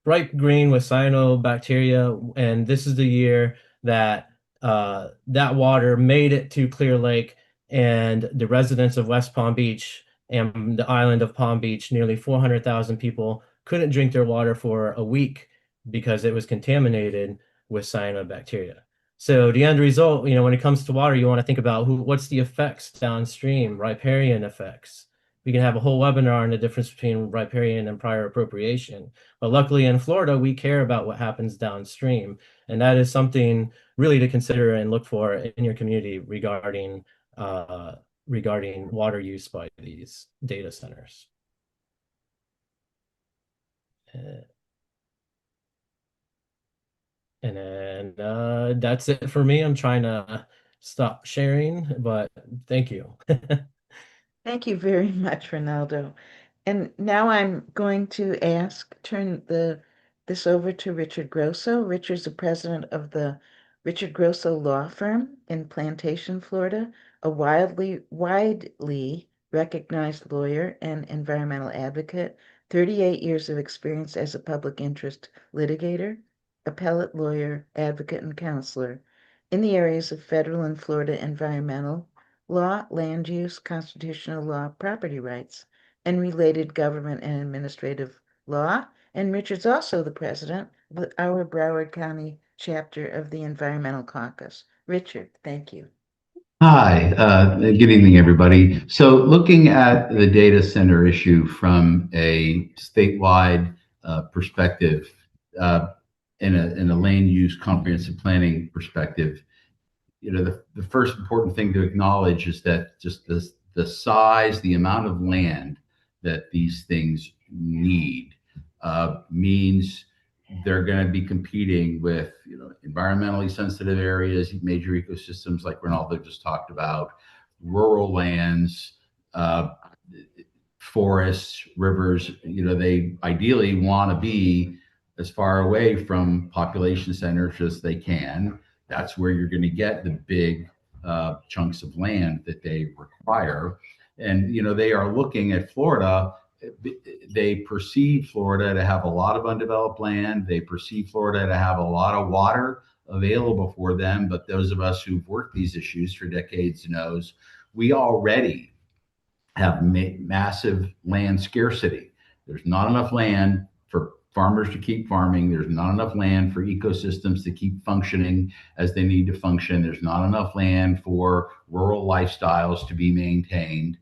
bright green with cyanobacteria. And this is the year that that water made it to Clear Lake, and the residents of West Palm Beach and the island of Palm Beach, nearly 400,000 people, couldn't drink their water for a week because it was contaminated with cyanobacteria. So the end result, when it comes to water, you want to think about what's the effects downstream, riparian effects, we can have a whole webinar on the difference between riparian and prior appropriation. But luckily in Florida, we care about what happens downstream. And that is something really to consider and look for in your community regarding water use by these data centers. And then that's it for me. I'm trying to stop sharing, but thank you. Thank you very much, Ronaldo. And now I'm going to turn this over to Richard Grosso. Richard's the president of the Richard Grosso Law Firm in Plantation, Florida, a widely recognized lawyer and environmental advocate, 38 years of experience as a public interest litigator, appellate lawyer, advocate, and counselor in the areas of federal and Florida environmental law, land use, constitutional law, property rights, and related government and administrative law. And Richard's also the president of our Broward County chapter of the Environmental Caucus. Richard, thank you. Hi, good evening, everybody. So looking at the data center issue from a statewide perspective, in a land use comprehensive planning perspective, the first important thing to acknowledge is that just the size, the amount of land that these things need means they're going to be competing with environmentally sensitive areas, major ecosystems like Ronaldo just talked about, rural lands, forests, rivers. They ideally want to be as far away from population centers as they can. That's where you're going to get the big chunks of land that they require. And they are looking at Florida. They perceive Florida to have a lot of undeveloped land. They perceive Florida to have a lot of water available for them. But those of us who've worked these issues for decades knows we already have massive land scarcity. There's not enough land for farmers to keep farming. There's not enough land for ecosystems to keep functioning as they need to function. There's not enough land for rural lifestyles to be maintained.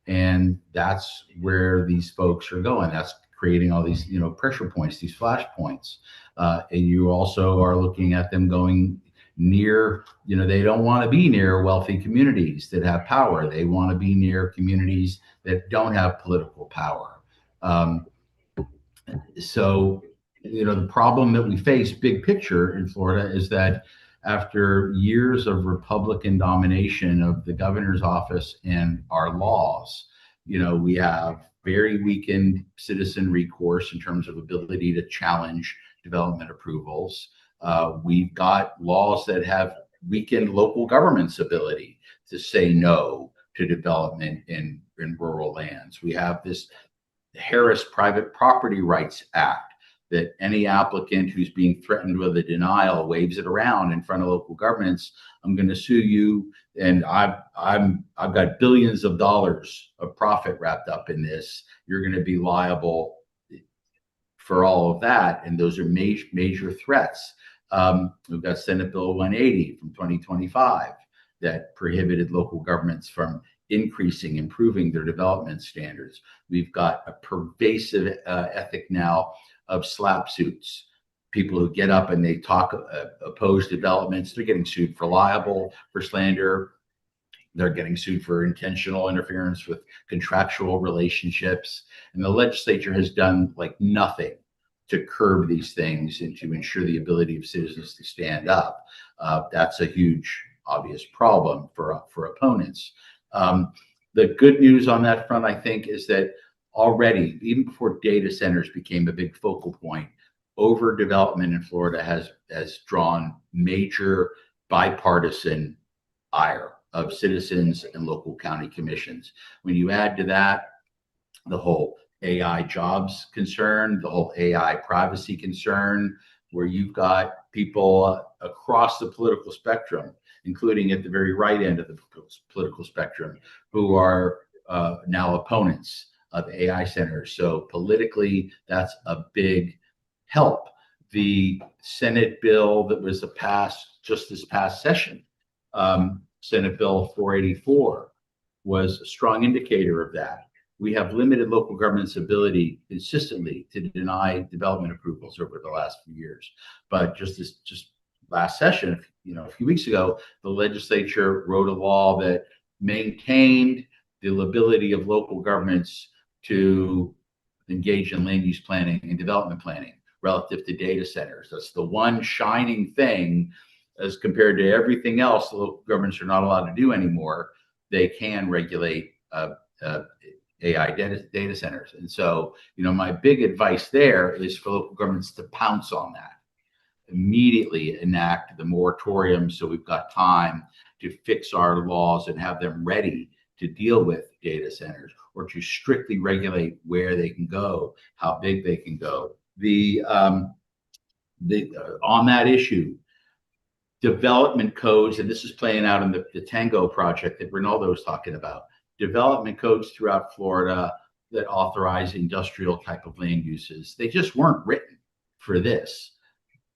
And that's where these folks are going. That's creating all these, pressure points, these flash points. And you also are looking at them going near, they don't want to be near wealthy communities that have power. They want to be near communities that don't have political power. So, the problem that we face, big picture in Florida, is that after years of Republican domination of the governor's office and our laws, we have very weakened citizen recourse in terms of ability to challenge development approvals. We've got laws that have weakened local government's ability to say no to development in rural lands. We have this Harris Private Property Rights Act that any applicant who's being threatened with a denial waves it around in front of local governments. I'm going to sue you, and I've got billions of dollars of profit wrapped up in this. You're going to be liable for all of that, and those are major threats. We've got Senate Bill 180 from 2025 that prohibited local governments from improving their development standards. We've got a pervasive ethic now of slap suits. People who get up and they talk oppose developments, they're getting sued for libel, for slander. They're getting sued for intentional interference with contractual relationships. And the legislature has done nothing to curb these things and to ensure the ability of citizens to stand up. That's a huge, obvious problem for opponents. The good news on that front, I think, is that already, even before data centers became a big focal point, overdevelopment in Florida has drawn major bipartisan ire of citizens and local county commissions. When you add to that the whole AI jobs concern, the whole AI privacy concern, where you've got people across the political spectrum, including at the very right end of the political spectrum, who are now opponents of AI centers. So politically, that's a big help. The Senate bill that was passed just this past session, Senate Bill 484, was a strong indicator of that. we have limited local government's ability consistently to deny development approvals over the last few years. But just last session, a few weeks ago, the legislature wrote a law that maintained the ability of local governments to engage in land use planning and development planning relative to data centers. That's the one shining thing as compared to everything else the local governments are not allowed to do anymore. They can regulate AI data centers. And so, my big advice there is for local governments to pounce on that, immediately enact the moratorium so we've got time to fix our laws and have them ready to deal with data centers, or to strictly regulate where they can go, how big they can go. On that issue, development codes, and this is playing out in the Tango project that Ronaldo was talking about, development codes throughout Florida that authorize industrial type of land uses, they just weren't written for this.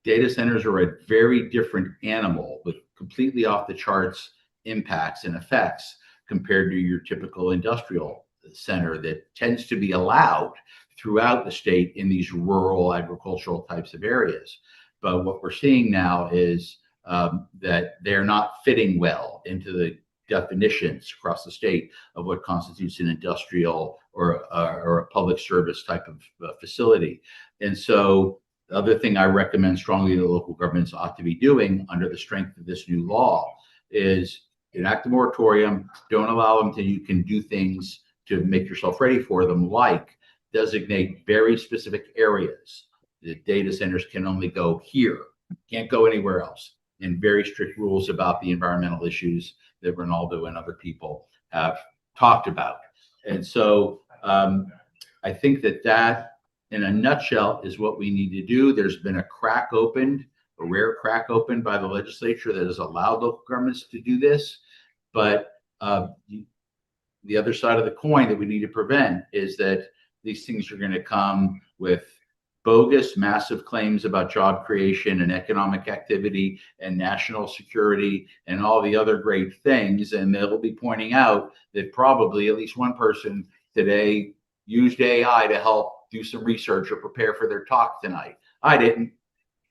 Data centers are a very different animal with completely off the charts impacts and effects compared to your typical industrial center that tends to be allowed throughout the state in these rural agricultural types of areas. But what we're seeing now is that they're not fitting well into the definitions across the state of what constitutes an industrial or a public service type of facility. And so the other thing I recommend strongly that local governments ought to be doing under the strength of this new law is enact a moratorium. Don't allow them you can do things to make yourself ready for them, like designate very specific areas. The data centers can only go here, can't go anywhere else, and very strict rules about the environmental issues that Ronaldo and other people have talked about. And so I think that in a nutshell is what we need to do. There's been a rare crack opened by the legislature that has allowed local governments to do this. But the other side of the coin that we need to prevent is that these things are going to come with bogus, massive claims about job creation and economic activity and national security and all the other great things. And they'll be pointing out that probably at least one person today used AI to help do some research or prepare for their talk tonight. I didn't,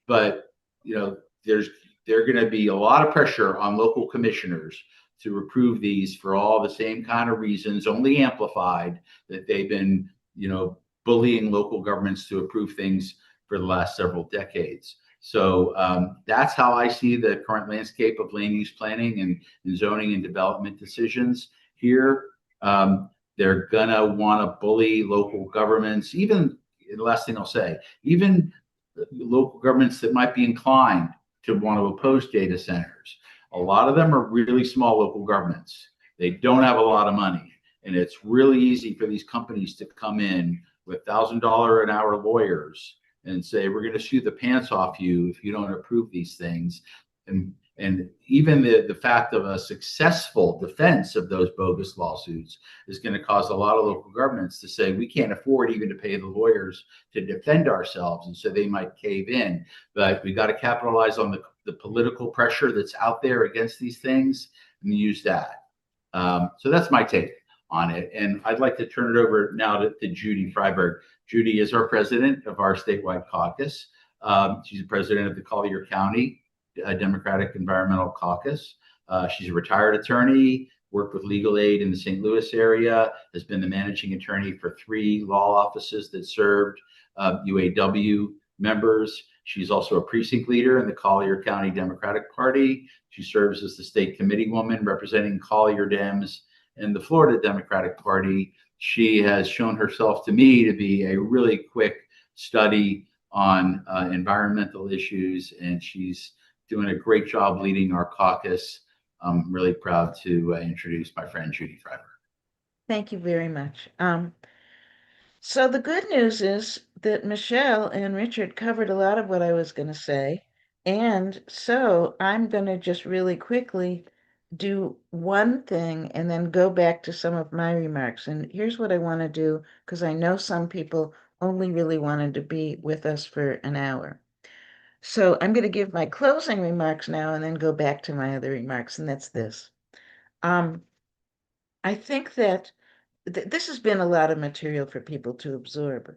but there's going to be a lot of pressure on local commissioners to approve these for all the same kind of reasons, only amplified, that they've been, bullying local governments to approve things for the last several decades. So that's how I see the current landscape of land use planning and zoning and development decisions here. They're gonna want to bully local governments, even the last thing I'll say, even local governments that might be inclined to want to oppose data centers. A lot of them are really small local governments. They don't have a lot of money. And it's really easy for these companies to come in with $1,000 an hour lawyers and say, we're going to sue the pants off you if you don't approve these things. And even the fact of a successful defense of those bogus lawsuits is going to cause a lot of local governments to say, we can't afford even to pay the lawyers to defend ourselves. And so they might cave in. But we got to capitalize on the political pressure that's out there against these things and use that. So that's my take on it. And I'd like to turn it over now to Judy Freiberg. Judy is our president of our statewide caucus. She's the president of the Collier County Democratic Environmental Caucus. She's a retired attorney, worked with legal aid in the St. Louis area, has been the managing attorney for 3 law offices that served UAW members. She's also a precinct leader in the Collier County Democratic Party. She serves as the state committee woman representing Collier Dems in the Florida Democratic Party. She has shown herself to me to be a really quick study on environmental issues, and she's doing a great job leading our caucus. I'm really proud to introduce my friend Judy Freiberg. Thank you very much. So the good news is that Michelle and Richard covered a lot of what I was going to say. And so I'm going to just really quickly do one thing and then go back to some of my remarks. And here's what I want to do, because I know some people only really wanted to be with us for an hour. So I'm going to give my closing remarks now and then go back to my other remarks, and that's this. I think that this has been a lot of material for people to absorb.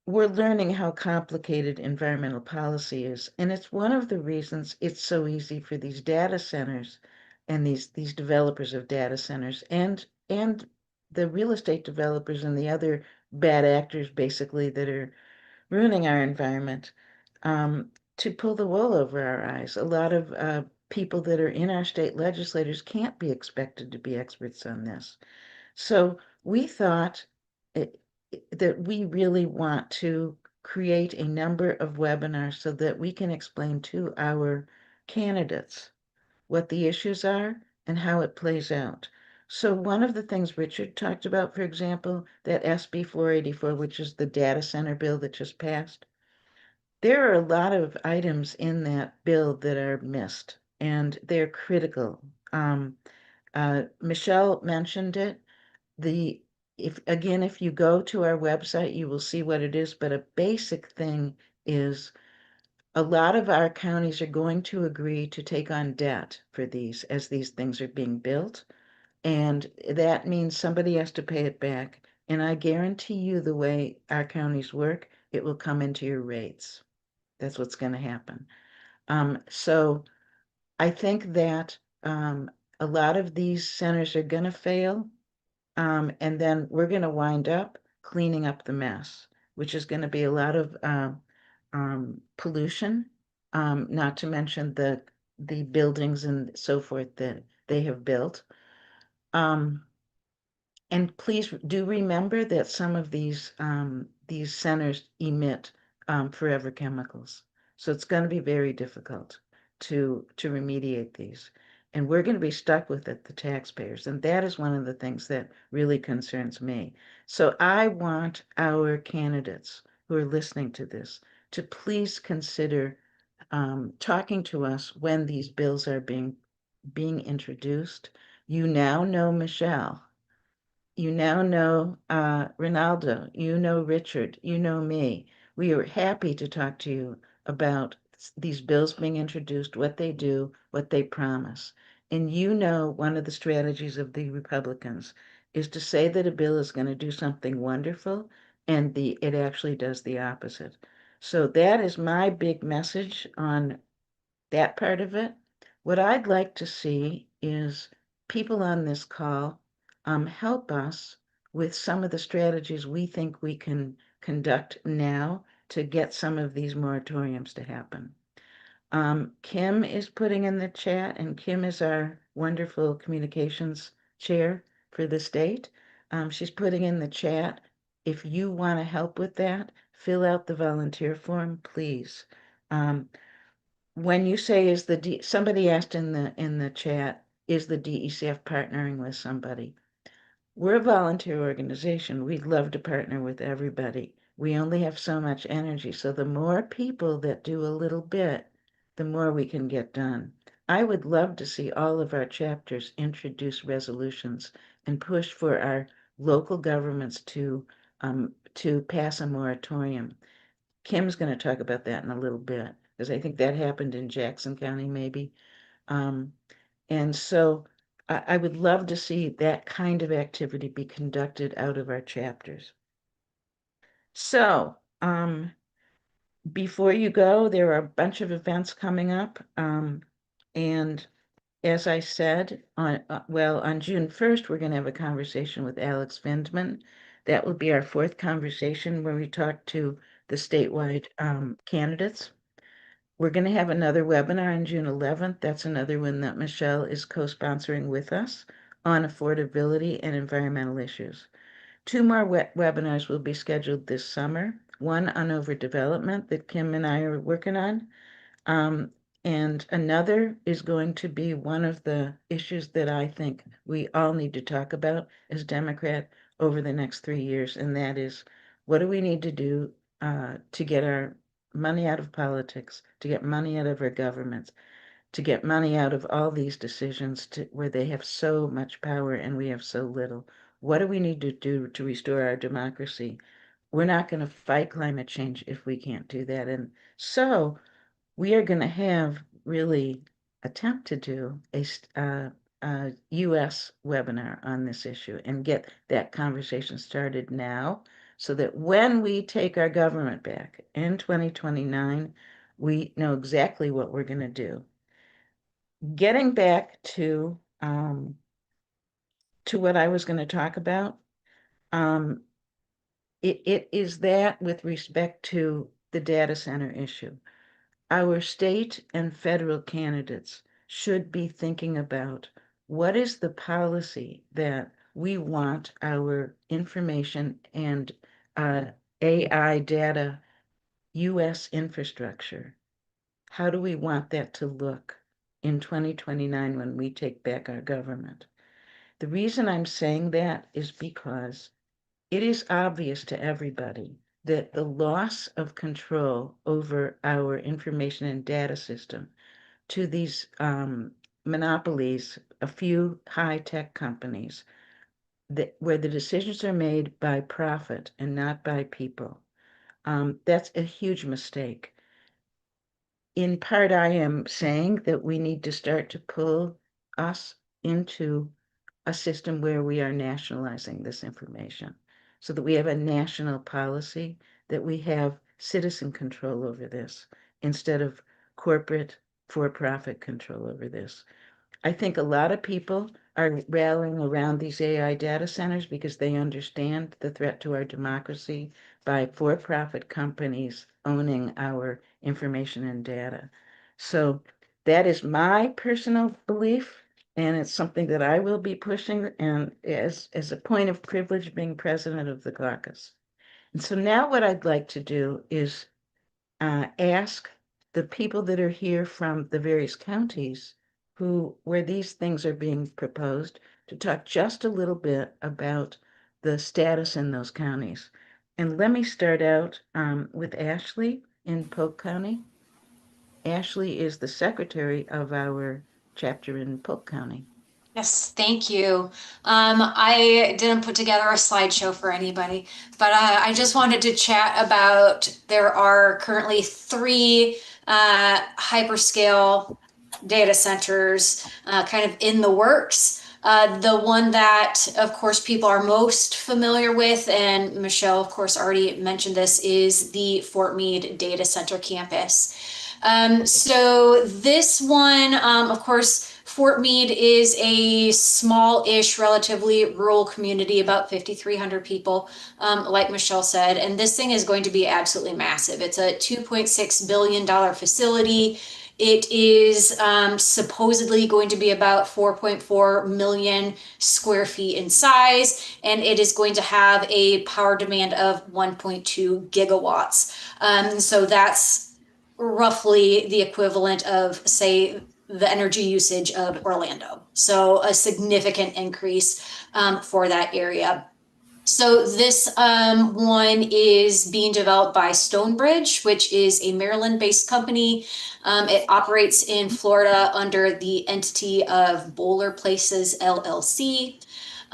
We're learning how complicated environmental policy is, and it's one of the reasons it's so easy for these data centers and these developers of data centers and the real estate developers and the other bad actors basically that are ruining our environment to pull the wool over our eyes. A lot of people that are in our state legislators can't be expected to be experts on this. So we thought it, that we really want to create a number of webinars so that we can explain to our candidates what the issues are and how it plays out. So one of the things Richard talked about, for example, that SB 484, which is the data center bill that just passed, there are a lot of items in that bill that are missed and they're critical. Michelle mentioned it. The if you go to our website, you will see what it is, but a basic thing is a lot of our counties are going to agree to take on debt for these as these things are being built. And that means somebody has to pay it back. And I guarantee you the way our counties work, it will come into your rates. That's what's going to happen. So I think that a lot of these centers are going to fail. And then we're going to wind up cleaning up the mess, which is going to be a lot of pollution, not to mention the buildings and so forth that they have built. Um, and please do remember that some of these centers emit forever chemicals. So it's going to be very difficult to remediate these. And we're going to be stuck with it, the taxpayers. And that is one of the things that really concerns me. So I want our candidates who are listening to this to please consider talking to us when these bills are being introduced. You now know Michelle. You now know Ronaldo, you know Richard, you know me. We are happy to talk to you about these bills being introduced, what they do, what they promise. And you know one of the strategies of the Republicans is to say that a bill is going to do something wonderful, and it actually does the opposite. So that is my big message on that part of it. What I'd like to see is people on this call help us with some of the strategies we think we can conduct now to get some of these moratoriums to happen. Kim is putting in the chat, and Kim is our wonderful communications chair for the state. She's putting in the chat. If you want to help with that, fill out the volunteer form, please. When you say somebody asked in the chat, is the DECF partnering with somebody? We're a volunteer organization. We'd love to partner with everybody. We only have so much energy, so the more people that do a little bit, the more we can get done. I would love to see all of our chapters introduce resolutions and push for our local governments to pass a moratorium. Kim's going to talk about that in a little bit because I think that happened in Jackson County, maybe. Um, and so I would love to see that kind of activity be conducted out of our chapters. So before you go, there are a bunch of events coming up. And as I said, on June 1st, we're going to have a conversation with Alex Vindman. That will be our fourth conversation where we talk to the statewide candidates. We're going to have another webinar on June 11th. That's another one that Michelle is co-sponsoring with us on affordability and environmental issues. Two more webinars will be scheduled this summer. One on overdevelopment that Kim and I are working on. And another is going to be one of the issues that I think we all need to talk about as Democrat over the next 3 years, and that is what do we need to do to get our money out of politics, to get money out of our governments, to get money out of all these decisions where they have so much power and we have so little. What do we need to do to restore our democracy? We're not going to fight climate change if we can't do that. And so we are going to have really attempt to do US webinar on this issue and get that conversation started now so that when we take our government back in 2029, we know exactly what we're going to do. Getting back to what I was going to talk about, it is that with respect to the data center issue. Our state and federal candidates should be thinking about what is the policy that we want our information and AI data US infrastructure. How do we want that to look in 2029 when we take back our government? The reason I'm saying that is because it is obvious to everybody that the loss of control over our information and data system to these monopolies, a few high-tech companies, where the decisions are made by profit and not by people, that's a huge mistake. In part, I am saying that we need to start to pull us into a system where we are nationalizing this information so that we have a national policy, that we have citizen control over this instead of corporate for-profit control over this. I think a lot of people are rallying around these AI data centers because they understand the threat to our democracy by for-profit companies owning our information and data. So that is my personal belief, and it's something that I will be pushing, and as a point of privilege being president of the caucus. And so now what I'd like to do is ask the people that are here from the various counties where these things are being proposed to talk just a little bit about the status in those counties. And let me start out with Ashley in Polk County. Ashley is the secretary of our chapter in Polk County. Yes, thank you. I didn't put together a slideshow for anybody, but I just wanted to chat about there are currently 3 hyperscale data centers kind of in the works. The one that, of course, people are most familiar with, and Michelle, of course, already mentioned this, is the Fort Meade Data Center campus. So this one, of course, Fort Meade is a small-ish, relatively rural community, about 5,300 people, like Michelle said, and this thing is going to be absolutely massive. It's a $2.6 billion facility. It is supposedly going to be about 4.4 million square feet in size, and it is going to have a power demand of 1.2 gigawatts. So that's roughly the equivalent of, say, the energy usage of Orlando. So a significant increase for that area. So this one is being developed by Stonebridge, which is a Maryland-based company. It operates in Florida under the entity of Bowler Places LLC.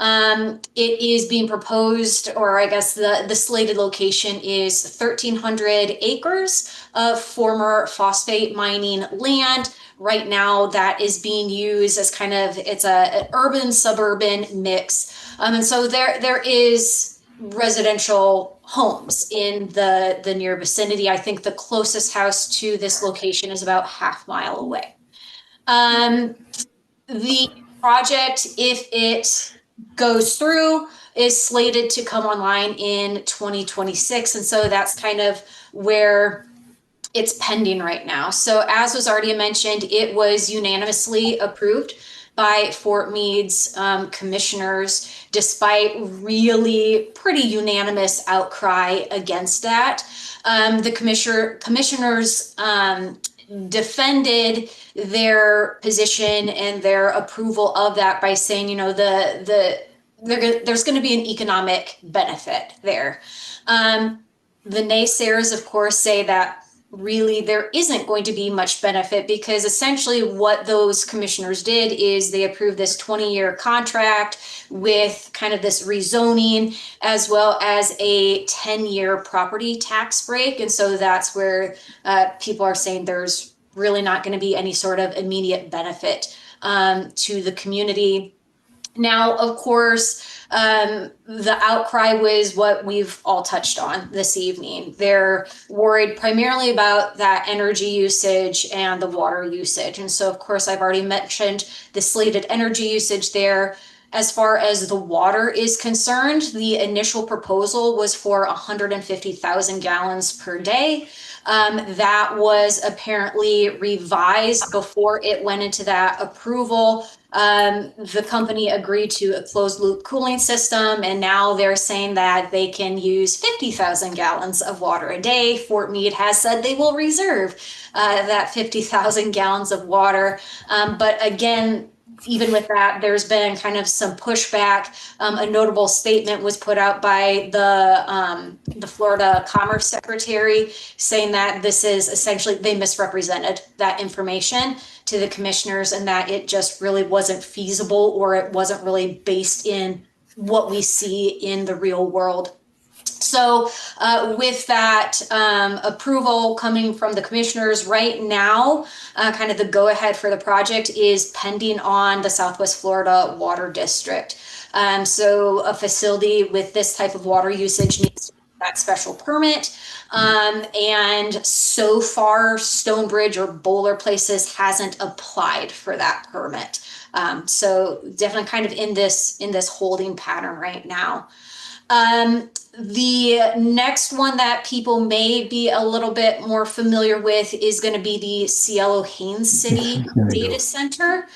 It is being proposed, or I guess the slated location is 1,300 acres of former phosphate mining land. Right now, that is being used as kind of, it's an urban suburban mix. And so there is residential homes in the near vicinity. I think the closest house to this location is about half-mile away. The project, if it goes through, is slated to come online in 2026. And so that's kind of where it's pending right now. So as was already mentioned, it was unanimously approved by Fort Meade's commissioners, despite really pretty unanimous outcry against that. The commissioners defended their position and their approval of that by saying, you know, there's going to be an economic benefit there. The naysayers, of course, say that really there isn't going to be much benefit, because essentially what those commissioners did is they approved this 20-year contract with kind of this rezoning, as well as a 10-year property tax break. And so that's where people are saying there's really not going to be any sort of immediate benefit to the community. Now, of course, the outcry was what we've all touched on this evening. They're worried primarily about that energy usage and the water usage. And so, of course, I've already mentioned the slated energy usage there. As far as the water is concerned, the initial proposal was for 150,000 gallons per day. That was apparently revised before it went into that approval. The company agreed to a closed loop cooling system, and now they're saying that they can use 50,000 gallons of water a day. Fort Meade has said they will reserve that 50,000 gallons of water. But again, even with that, there's been kind of some pushback. A notable statement was put out by the Florida Commerce Secretary saying that this is essentially, they misrepresented that information to the commissioners and that it just really wasn't feasible, or it wasn't really based in what we see in the real world. So with that approval coming from the commissioners right now, kind of the go-ahead for the project is pending on the Southwest Florida Water District. So a facility with this type of water usage needs that special permit. And so far, Stonebridge or Bowler Places hasn't applied for that permit. So definitely kind of in this holding pattern right now. The next one that people may be a little bit more familiar with is going to be the Cielo Haines City data center.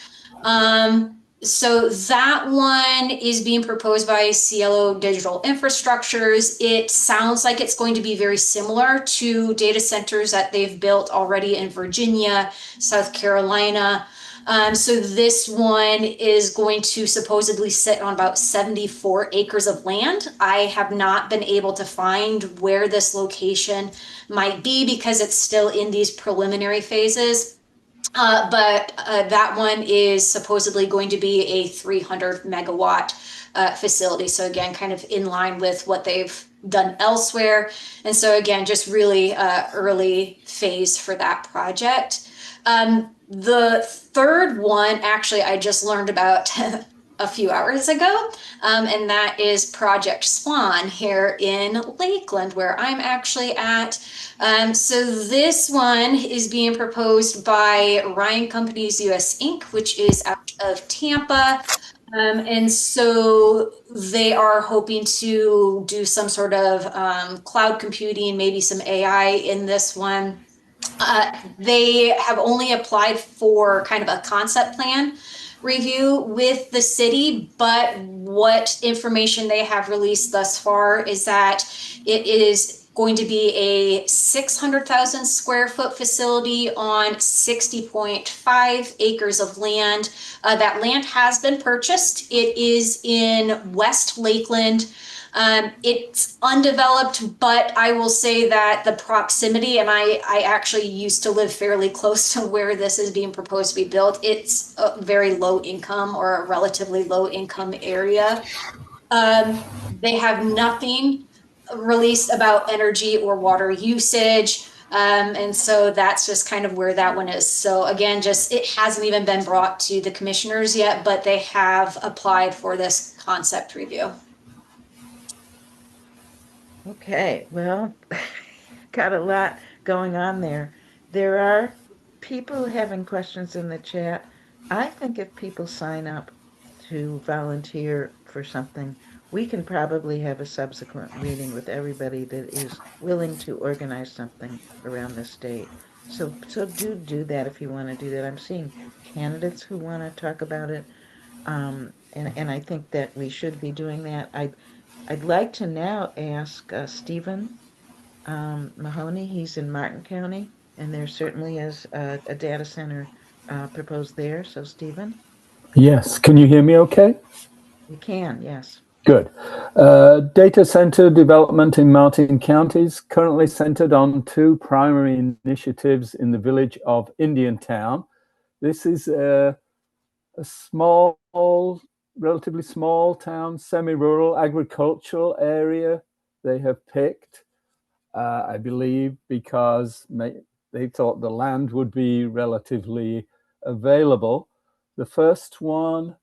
So that one is being proposed by Cielo Digital Infrastructures. It sounds like it's going to be very similar to data centers that they've built already in Virginia, South Carolina. So this one is going to supposedly sit on about 74 acres of land. I have not been able to find where this location might be because it's still in these preliminary phases. But that one is supposedly going to be a 300 megawatt facility. So again, kind of in line with what they've done elsewhere. And so again, just really early phase for that project. The third one, actually, I just learned about a few hours ago, and that is Project Swan here in Lakeland, where I'm actually at. So this one is being proposed by Ryan Companies US Inc., which is out of Tampa. And so they are hoping to do some sort of cloud computing, maybe some AI in this one. They have only applied for kind of a concept plan review with the city, but what information they have released thus far is that it is going to be a 600,000 square foot facility on 60.5 acres of land. That land has been purchased. It is in West Lakeland. It's undeveloped, but I will say that the proximity, and I actually used to live fairly close to where this is being proposed to be built. It's a very low income or a relatively low income area. They have nothing released about energy or water usage. And so that's just kind of where that one is. So again, just it hasn't even been brought to the commissioners yet, but they have applied for this concept review. Okay, well, got a lot going on there. There are people having questions in the chat. I think if people sign up to volunteer for something, we can probably have a subsequent meeting with everybody that is willing to organize something around the state. So do that if you want to do that. I'm seeing candidates who want to talk about it, and I think that we should be doing that. I'd like to now ask Stephen Mahoney. He's in Martin County, and there certainly is a data center proposed there. So, Stephen, Yes. Can you hear me okay? you can, yes. Good. Data center development in Martin County is currently centered on two primary initiatives in the village of Indiantown. This is a small, relatively small town, semi-rural agricultural area they have picked, I believe, because they thought the land would be relatively available. The first one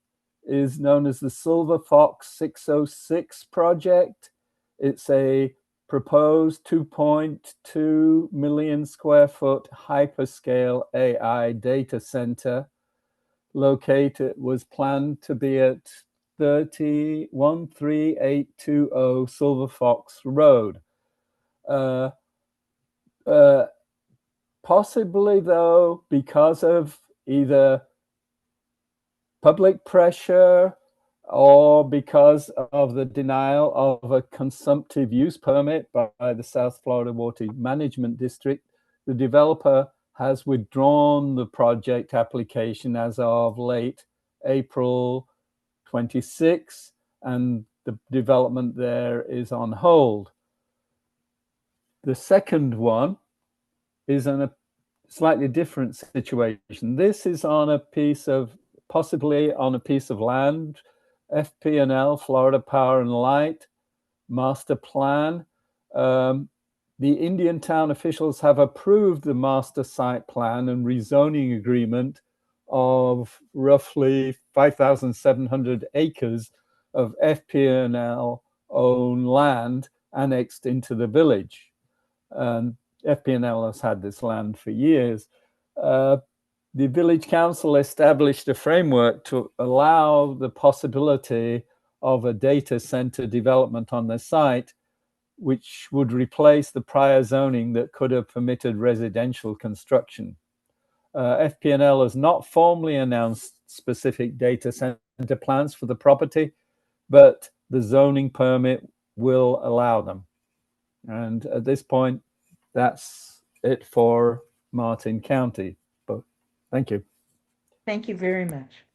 is known as the Silver Fox 606 project. It's a proposed 2.2 million square foot hyperscale AI data center was planned to be at 13820 Silver Fox Road. Possibly, though, because of either public pressure or because of the denial of a consumptive use permit by the South Florida Water Management District, the developer has withdrawn the project application as of late April 26, and the development there is on hold. The second one is in a slightly different situation. This is on possibly on a piece of land, FP&L, Florida Power and Light, master plan. The Indian town officials have approved the master site plan and rezoning agreement of roughly 5,700 acres of FP&L owned land annexed into the village. FP&L has had this land for years. The village council established a framework to allow the possibility of a data center development on the site, which would replace the prior zoning that could have permitted residential construction. FP&L has not formally announced specific data center plans for the property, but the zoning permit will allow them. And at this point, that's it for Martin County. But thank you. Thank you very much.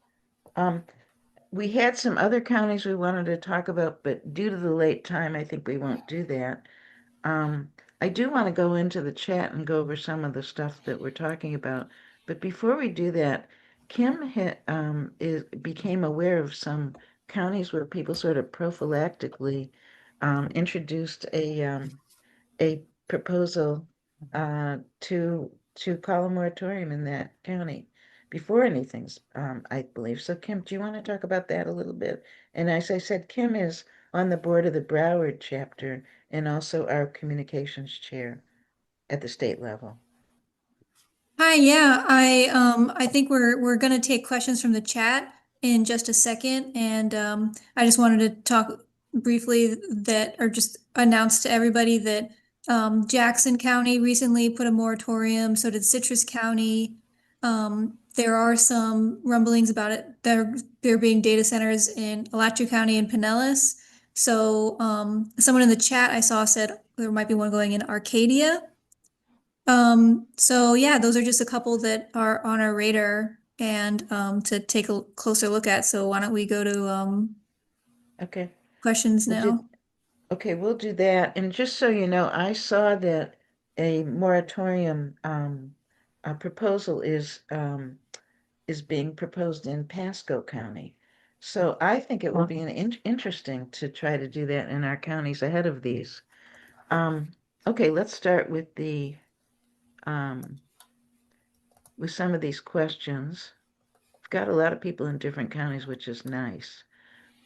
We had some other counties we wanted to talk about, but due to the late time, I think we won't do that. I do want to go into the chat and go over some of the stuff that we're talking about. But before we do that, Kim became aware of some counties where people sort of prophylactically introduced a proposal to call a moratorium in that county before anything's, I believe. So Kim, do you want to talk about that a little bit? And as I said, Kim is on the board of the Broward chapter and also our communications chair at the state level. Hi, yeah, I think we're gonna take questions from the chat in just a second, and I just wanted to talk briefly or just announce to everybody that Jackson County recently put a moratorium, so did Citrus County. There are some rumblings about it. There being data centers in Alachua County and Pinellas. So someone in the chat I saw said there might be one going in Arcadia. So yeah, those are just a couple that are on our radar and to take a closer look at. So why don't we go to Okay. questions now? Okay, we'll do that. And just so you know, I saw that a moratorium a proposal is being proposed in Pasco County. So I think it will be interesting to try to do that in our counties ahead of these. Okay, let's start with with some of these questions. We've got a lot of people in different counties, which is nice.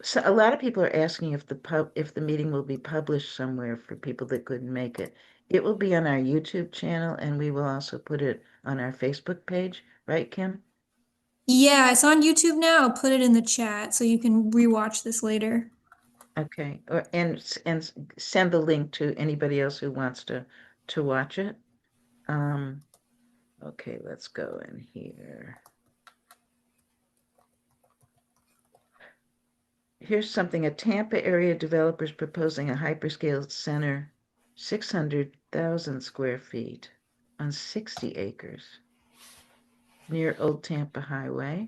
So a lot of people are asking if the meeting will be published somewhere for people that couldn't make it. It will be on our YouTube channel, and we will also put it on our Facebook page, right, Kim? Yeah, it's on YouTube now. I'll put it in the chat so you can rewatch this later. Okay, and send the link to anybody else who wants to watch it. Okay, let's go in here. Here's something, a Tampa area developer's proposing a hyperscale center, 600,000 square feet on 60 acres near Old Tampa Highway.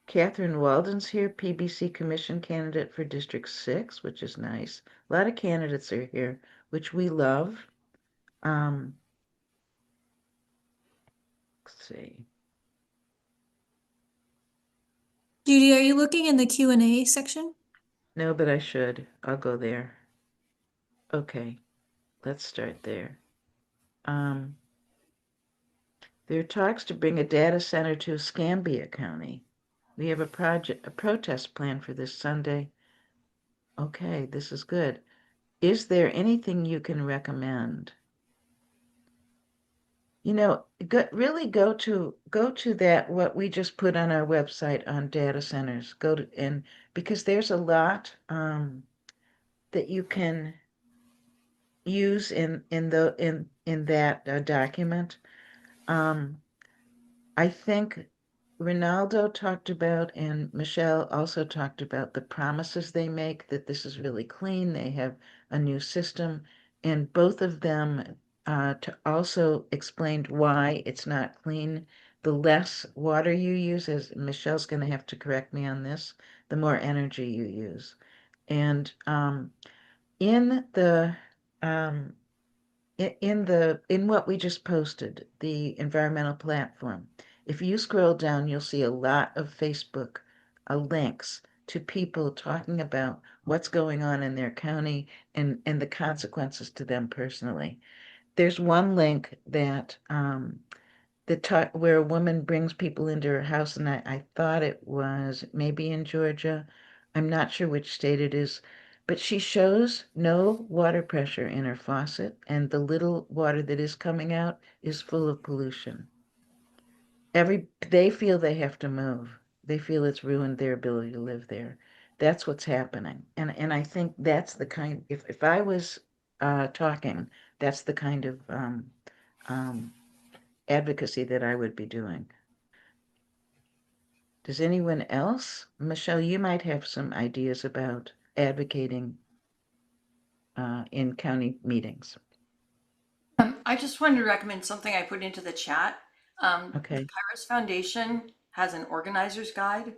Catherine Walden's here, PBC Commission candidate for District 6, which is nice. A lot of candidates are here, which we love. Let's see. Judy, are you looking in the Q&A section? No, but I should. I'll go there. Okay, let's start there. There are talks to bring a data center to Escambia County. We have a protest plan for this Sunday. Okay, this is good. Is there anything you can recommend? Really go to that what we just put on our website on data centers. Go to and because there's a lot that you can use in that document. I think Ronaldo talked about and Michelle also talked about the promises they make that this is really clean. They have a new system, and both of them also explained why it's not clean. The less water you use, as Michelle's going to have to correct me on this, the more energy you use. And in the um, in what we just posted, the environmental platform, if you scroll down, you'll see a lot of Facebook links to people talking about what's going on in their county and the consequences to them personally. There's one link that where a woman brings people into her house, and I thought it was maybe in Georgia. I'm not sure which state it is, but she shows no water pressure in her faucet, and the little water that is coming out is full of pollution. They feel they have to move. They feel it's ruined their ability to live there. That's what's happening. And I think that's the kind, if I was talking, that's the kind of um, advocacy that I would be doing. Does anyone else? Michelle, you might have some ideas about advocating in county meetings. I just wanted to recommend something I put into the chat. The Okay. Kairos Foundation has an organizer's guide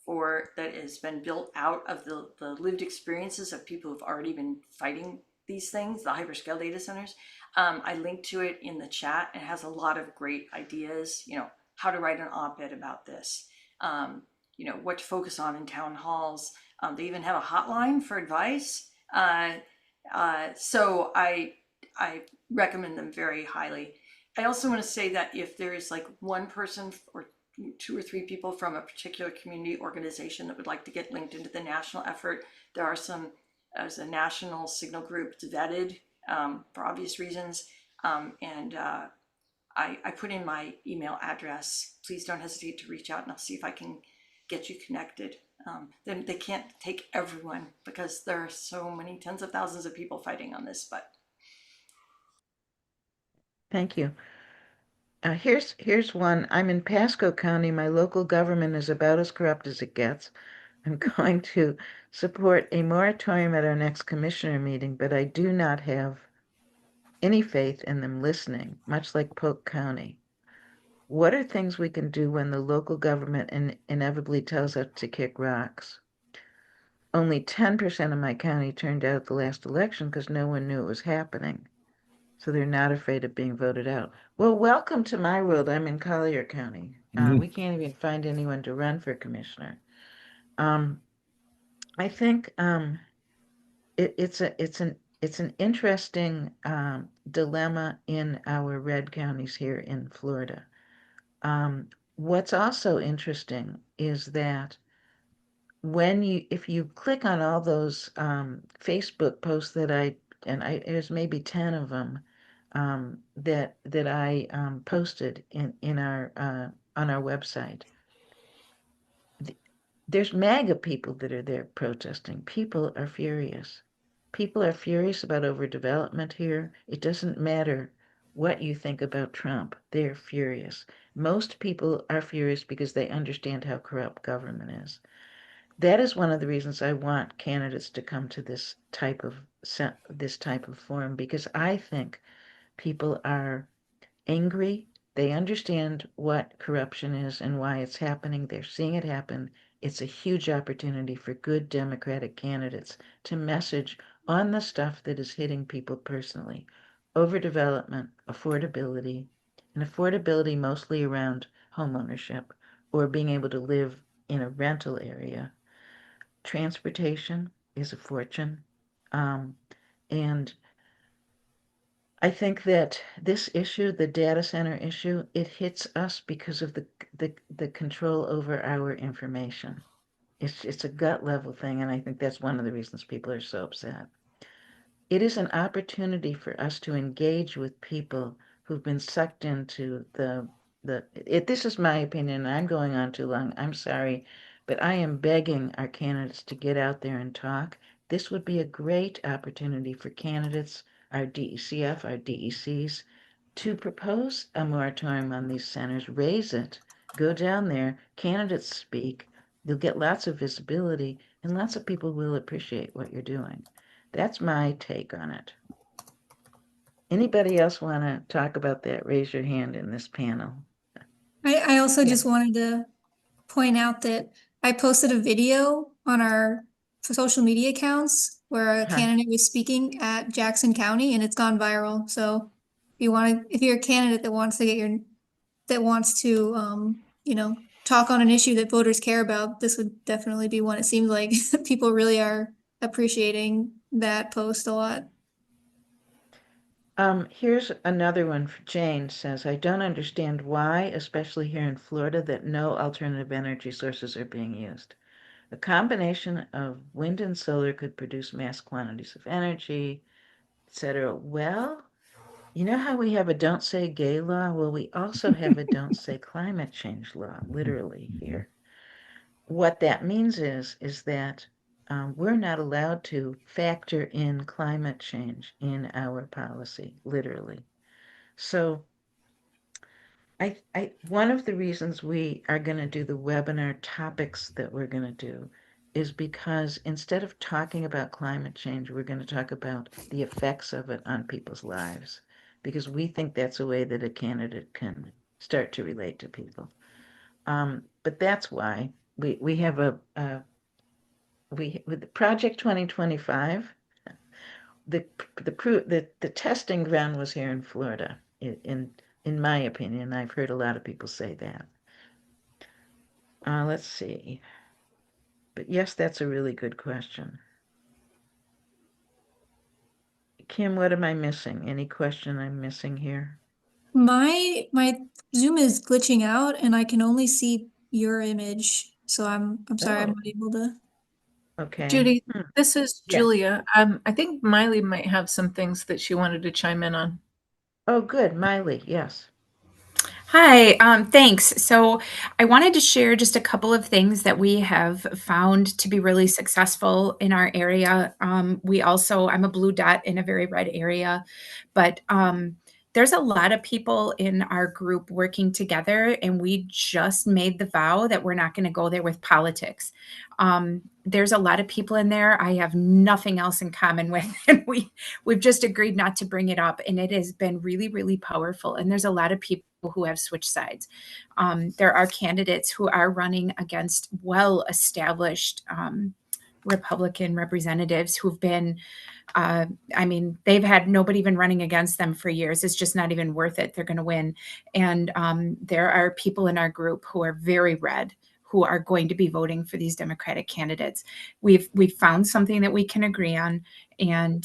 that has been built out of the lived experiences of people who've already been fighting these things, the hyperscale data centers. I linked to it in the chat. It has a lot of great ideas, how to write an op-ed about this, what to focus on in town halls. They even have a hotline for advice. So I recommend them very highly. I also want to say that if there is like one person or two or three people from a particular community organization that would like to get linked into the national effort, there's a national signal group that's vetted for obvious reasons. I put in my email address. Please don't hesitate to reach out and I'll see if I can get you connected. Then they can't take everyone because there are so many tens of thousands of people fighting on this, but Thank you. Here's one. I'm in Pasco County. My local government is about as corrupt as it gets. I'm going to support a moratorium at our next commissioner meeting, but I do not have any faith in them listening, much like Polk County. What are things we can do when the local government inevitably tells us to kick rocks? Only 10% of my county turned out at the last election because no one knew it was happening. So they're not afraid of being voted out. Well, welcome to my world. I'm in Collier County. We can't even find anyone to run for commissioner. I think it's an interesting dilemma in our red counties here in Florida. What's also interesting is that if you click on all those Facebook posts there's maybe 10 of them that I posted in our on our website. There's MAGA people that are there protesting. People are furious. People are furious about overdevelopment here. It doesn't matter what you think about Trump. They're furious. Most people are furious because they understand how corrupt government is. That is one of the reasons I want candidates to come to this type of forum, because I think people are angry. They understand what corruption is and why it's happening. They're seeing it happen. It's a huge opportunity for good Democratic candidates to message on the stuff that is hitting people personally. Overdevelopment, affordability, and affordability mostly around homeownership or being able to live in a rental area. Transportation is a fortune. And I think that this issue, the data center issue, it hits us because of the control over our information. It's a gut level thing, and I think that's one of the reasons people are so upset. It is an opportunity for us to engage with people who've been sucked into this is my opinion, and I'm going on too long. I'm sorry, but I am begging our candidates to get out there and talk. This would be a great opportunity for candidates, our DECF, our DECs, to propose a moratorium on these centers, raise it, go down there, candidates speak, you'll get lots of visibility, and lots of people will appreciate what you're doing. That's my take on it. Anybody else want to talk about that? Raise your hand in this panel. I also Yeah. just wanted to point out that I posted a video on our social media accounts where a Huh. candidate was speaking at Jackson County, and it's gone viral. So if you're a candidate that wants to talk on an issue that voters care about, this would definitely be one. It seems like people really are appreciating that post a lot. Here's another one. Jane says, I don't understand why, especially here in Florida, that no alternative energy sources are being used. A combination of wind and solar could produce mass quantities of energy, etc. Well, you know how we have a don't say gay law? Well, we also have a don't say climate change law, literally here. What that means is that we're not allowed to factor in climate change in our policy, literally. So one of the reasons we are going to do the webinar topics that we're going to do is because instead of talking about climate change, we're going to talk about the effects of it on people's lives, because we think that's a way that a candidate can start to relate to people. But that's why we have with Project 2025, the testing ground was here in Florida. In my opinion, I've heard a lot of people say that. Let's see. But yes, that's a really good question. Kim, what am I missing? Any question I'm missing here? My Zoom is glitching out, and I can only see your image. So I'm sorry, I'm Oh, not able to. okay. Judy, this is Yes. Julia. I think Miley might have some things that she wanted to chime in on. Oh, good. Miley, yes. Hi, thanks. So I wanted to share just a couple of things that we have found to be really successful in our area. I'm a blue dot in a very red area, but there's a lot of people in our group working together, and we just made the vow that we're not going to go there with politics. There's a lot of people in there I have nothing else in common with, and we've just agreed not to bring it up, and it has been really, really powerful. And there's a lot of people who have switched sides. There are candidates who are running against well-established Republican representatives who've been, they've had nobody even running against them for years. It's just not even worth it. They're going to win. And there are people in our group who are very red, who are going to be voting for these Democratic candidates. We've found something that we can agree on, and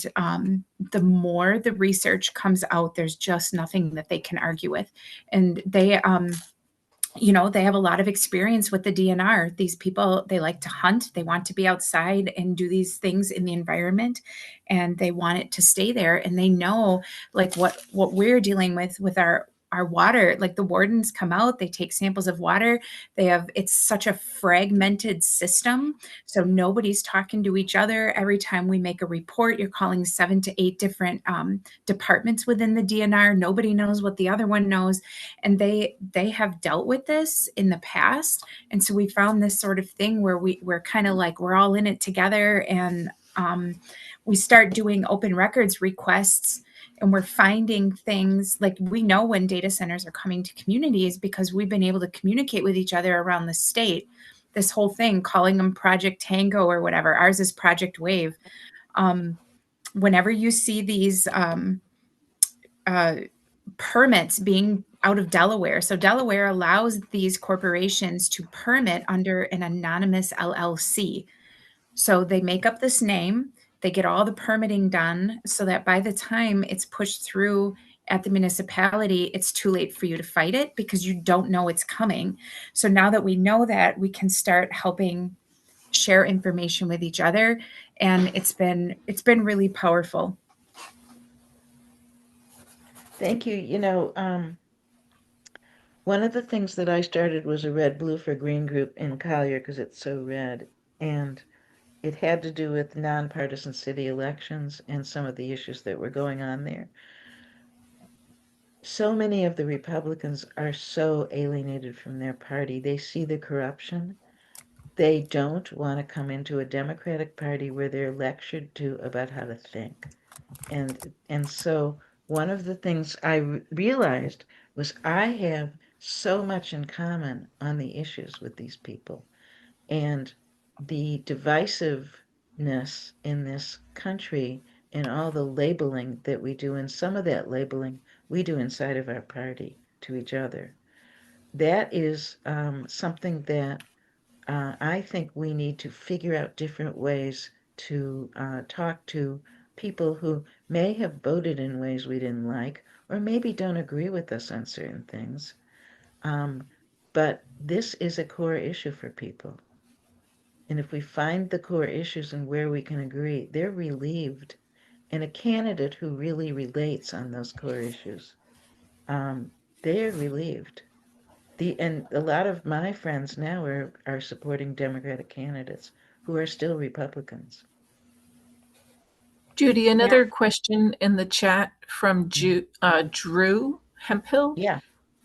the more the research comes out, there's just nothing that they can argue with. And they have a lot of experience with the DNR. These people, they like to hunt, they want to be outside and do these things in the environment, and they want it to stay there. And they know, like, what we're dealing with our water. Like, the wardens come out, they take samples of water. It's such a fragmented system, so nobody's talking to each other. Every time we make a report, you're calling 7 to 8 different departments within the DNR. Nobody knows what the other one knows, and they have dealt with this in the past. And so we found this sort of thing where we're kind of like, we're all in it together, and we start doing open records requests, and we're finding things. Like, we know when data centers are coming to communities because we've been able to communicate with each other around the state. This whole thing, calling them Project Tango or whatever, ours is Project Wave. Whenever you see these permits being out of Delaware. So Delaware allows these corporations to permit under an anonymous LLC. So they make up this name, They get all the permitting done so that by the time it's pushed through at the municipality, it's too late for you to fight it because you don't know it's coming. So now that we know that, we can start helping share information with each other, and it's been really powerful. Thank you. One of the things that I started was a Red Blue for Green group in Collier because it's so red. And it had to do with nonpartisan city elections and some of the issues that were going on there. So many of the Republicans are so alienated from their party. They see the corruption. They don't want to come into a Democratic Party where they're lectured to about how to think. And so one of the things I realized was I have so much in common on the issues with these people. And the divisiveness in this country and all the labeling that we do, and some of that labeling we do inside of our party to each other, that is something that I think we need to figure out different ways to talk to people who may have voted in ways we didn't like, or maybe don't agree with us on certain things. But this is a core issue for people. And if we find the core issues and where we can agree, they're relieved. And a candidate who really relates on those core issues, they're relieved. And a lot of my friends now are supporting Democratic candidates who are still Republicans. Judy, another question in the chat from Drew Hemphill. Yeah.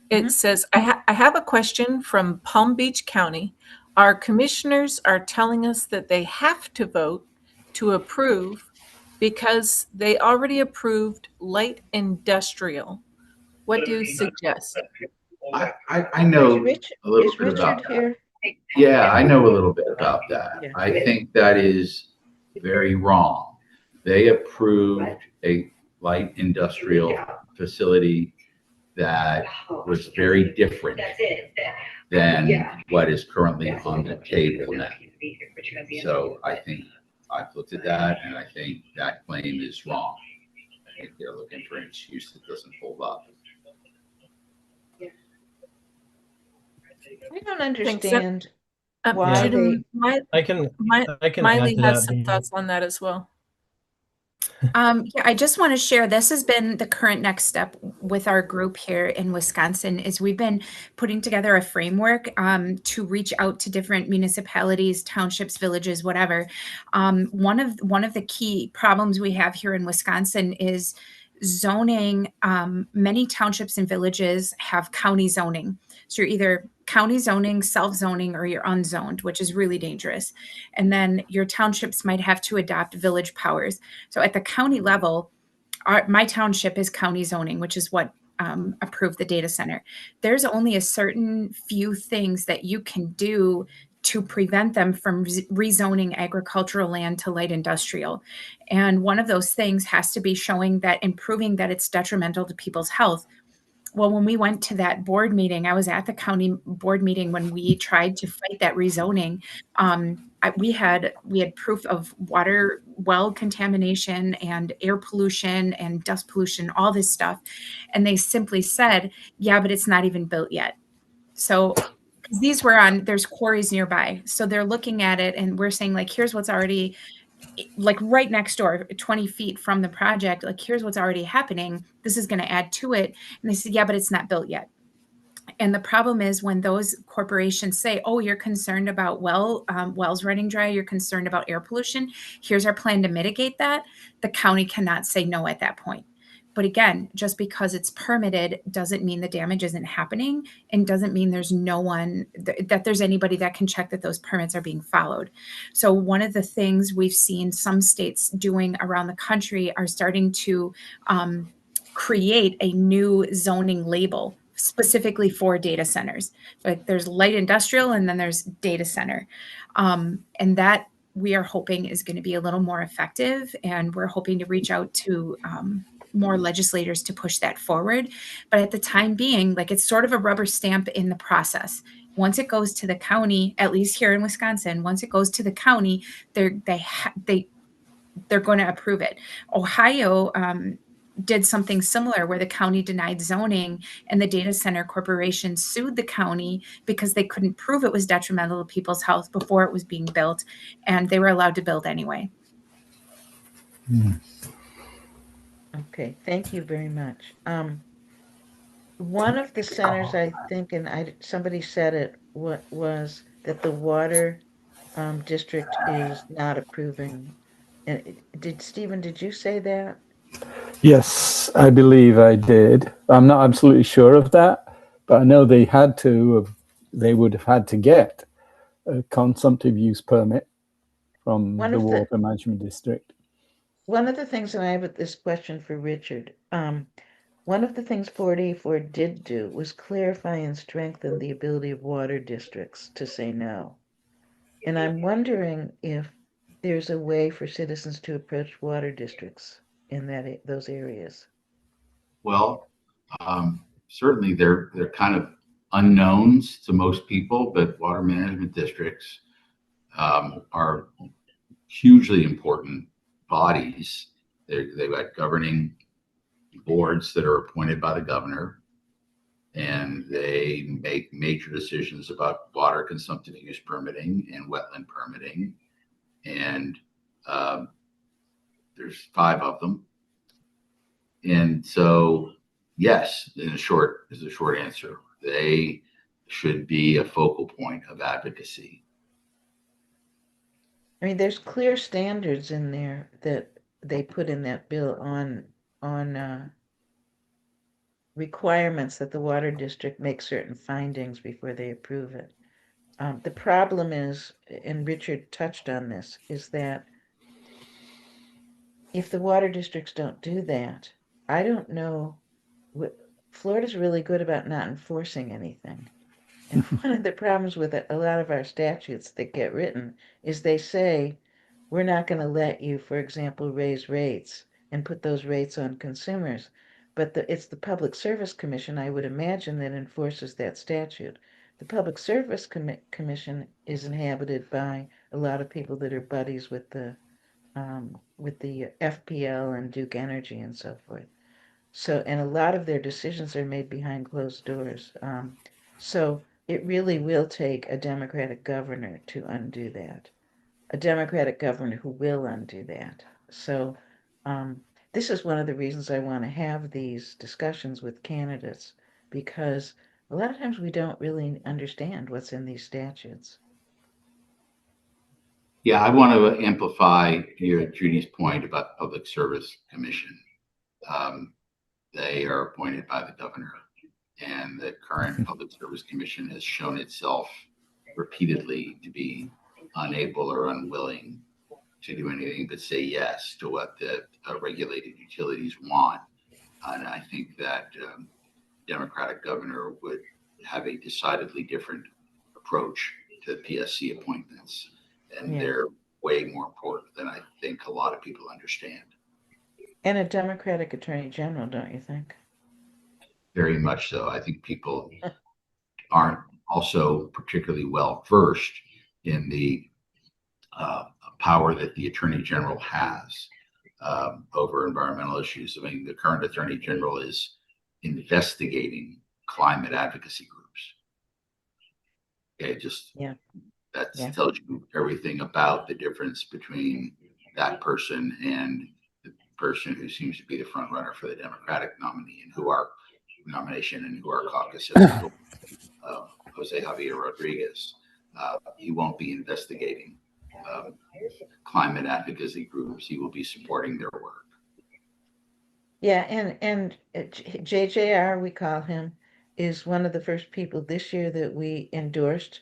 It says, I have a question from Palm Beach County. Our commissioners are telling us that they have to vote to approve because they already approved light industrial. What do you suggest? I know a little bit about that. Here? Yeah, I know a little bit about that. Yeah. I think that is very wrong. They approved a light industrial facility that was very different than what is currently on the table now. So I think I've looked at that, and I think that claim is wrong. I think they're looking for an excuse that doesn't hold up. I don't understand why Yeah. Judy, I can add Miley to has that. some thoughts on that as well. Yeah, I just want to share, this has been the current next step with our group here in Wisconsin, is we've been putting together a framework to reach out to different municipalities, townships, villages, whatever. One of the key problems we have here in Wisconsin is zoning. Many townships and villages have county zoning. So you're either county zoning, self-zoning, or you're unzoned, which is really dangerous. And then your townships might have to adopt village powers. So at the county level, my township is county zoning, which is what approved the data center. There's only a certain few things that you can do to prevent them from rezoning agricultural land to light industrial. And one of those things has to be showing that, improving that it's detrimental to people's health. Well, when we went to that board meeting, I was at the county board meeting when we tried to fight that rezoning. We had proof of water well contamination and air pollution and dust pollution, all this stuff. And they simply said, yeah, but it's not even built yet. So these were there's quarries nearby. So they're looking at it and we're saying, like, here's what's already, like, right next door, 20 feet from the project, like, here's what's already happening. This is going to add to it. And they said, yeah, but it's not built yet. And the problem is when those corporations say, oh, you're concerned about wells running dry, you're concerned about air pollution, here's our plan to mitigate that. The county cannot say no at that point. But again, just because it's permitted doesn't mean the damage isn't happening, and doesn't mean there's no one, that there's anybody that can check that those permits are being followed. So one of the things we've seen some states doing around the country are starting to create a new zoning label specifically for data centers. Like, there's light industrial and then there's data center. And that we are hoping is going to be a little more effective. And we're hoping to reach out to more legislators to push that forward. But at the time being, like, it's sort of a rubber stamp in the process. Once it goes to the county, at least here in Wisconsin, once it goes to the county, they're going to approve it. Ohio did something similar where the county denied zoning and the data center corporation sued the county because they couldn't prove it was detrimental to people's health before it was being built, and they were allowed to build anyway. Okay, thank you very much. One of the centers, I think, and somebody said it, what was that the water district is not approving. And Stephen, did you say that? Yes, I believe I did. I'm not absolutely sure of that, but I know they would have had to get a consumptive use permit from One the of the water management district. one of the things, and I have this question for Richard. One of the things 484 did do was clarify and strengthen the ability of water districts to say no. And I'm wondering if there's a way for citizens to approach water districts in those areas. Well, certainly they're kind of unknowns to most people, but water management districts are hugely important bodies. They've got governing boards that are appointed by the governor, and they make major decisions about water consumptive use permitting and wetland permitting. And there's 5 of them. And so, yes, is a short answer. They should be a focal point of advocacy. I mean, there's clear standards in there that they put in that bill on requirements that the water district make certain findings before they approve it. The problem is, and Richard touched on this, is that if the water districts don't do that, I don't know. Florida's really good about not enforcing anything. And one of the problems with a lot of our statutes that get written is they say, we're not going to let you, for example, raise rates and put those rates on consumers. But it's the Public Service Commission, I would imagine, that enforces that statute. The Public Service Commission is inhabited by a lot of people that are buddies with the FPL and Duke Energy and so forth. So, and a lot of their decisions are made behind closed doors. So it really will take a Democratic governor to undo that, a Democratic governor who will undo that. So this is one of the reasons I want to have these discussions with candidates, because a lot of times we don't really understand what's in these statutes. Yeah, I want to amplify Judy's point about the Public Service Commission. They are appointed by the governor, and the current Public Service Commission has shown itself repeatedly to be unable or unwilling to do anything but say yes to what the regulated utilities want. And I think that Democratic governor would have a decidedly different approach to the PSC appointments, and Yeah. they're way more important than I think a lot of people understand. And a Democratic attorney general, don't you think? Very much so. I think people aren't also particularly well versed in the power that the attorney general has over environmental issues. I mean, the current attorney general is investigating climate advocacy groups. Okay, that tells you everything about the difference between that person and the person who seems to be the front runner for the Democratic nominee and who our nomination and who our caucus has endorsed, Jose Javier Rodriguez. He won't be investigating climate advocacy groups. He will be supporting their work. Yeah, and JJR, we call him, is one of the first people this year that we endorsed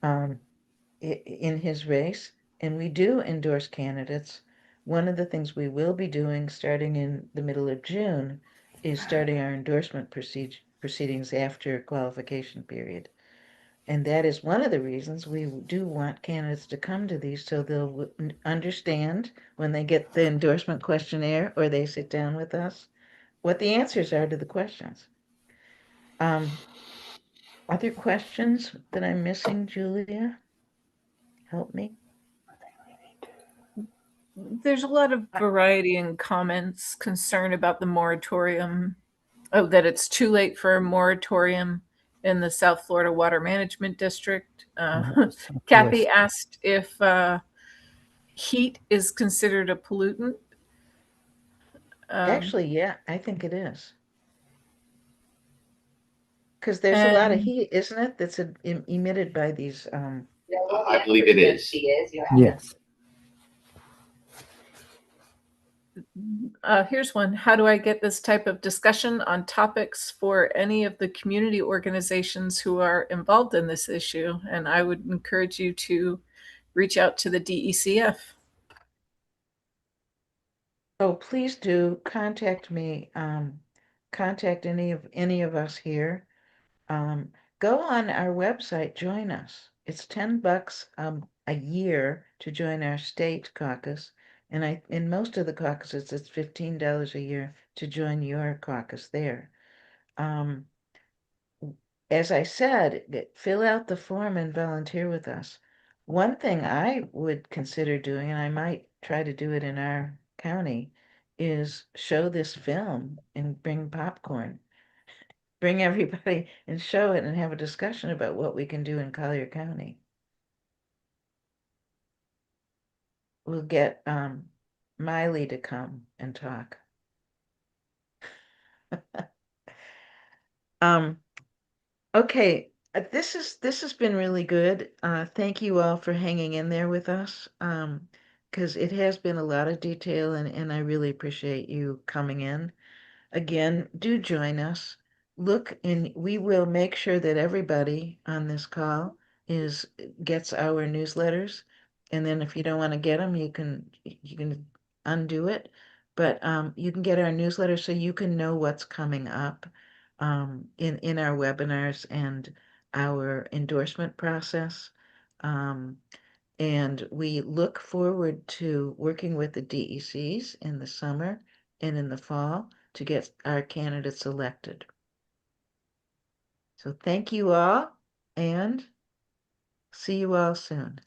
in his race, and we do endorse candidates. One of the things we will be doing starting in the middle of June is starting our endorsement proceedings after qualification period. And that is one of the reasons we do want candidates to come to these, so they'll understand when they get the endorsement questionnaire or they sit down with us what the answers are to the questions. Other questions that I'm missing, Julia? Help me. There's a lot of variety in comments, concern about the moratorium, that it's too late for a moratorium in the South Florida Water Management District. Kathy asked if heat is considered a pollutant. Actually, yeah, I think it is. Because there's a lot of heat, isn't it, that's emitted by these. I believe it is. Yes. Here's one. How do I get this type of discussion on topics for any of the community organizations who are involved in this issue? And I would encourage you to reach out to the DECF. Oh, please do contact me. Contact any of us here. Go on our website, join us. It's $10 a year to join our state caucus, and in most of the caucuses it's $15 a year to join your caucus there. As I said, fill out the form and volunteer with us. One thing I would consider doing, and I might try to do it in our county, is show this film and bring popcorn. Bring everybody and show it and have a discussion about what we can do in Collier County. We'll get Miley to come and talk. Okay, this has been really good. Thank you all for hanging in there with us. Because it has been a lot of detail and I really appreciate you coming in. Again, do join us. Look, and we will make sure that everybody on this call gets our newsletters. And then if you don't want to get them, you can undo it. But you can get our newsletter so you can know what's coming up in our webinars and our endorsement process. And we look forward to working with the DECs in the summer and in the fall to get our candidates elected. So thank you all and see you all soon.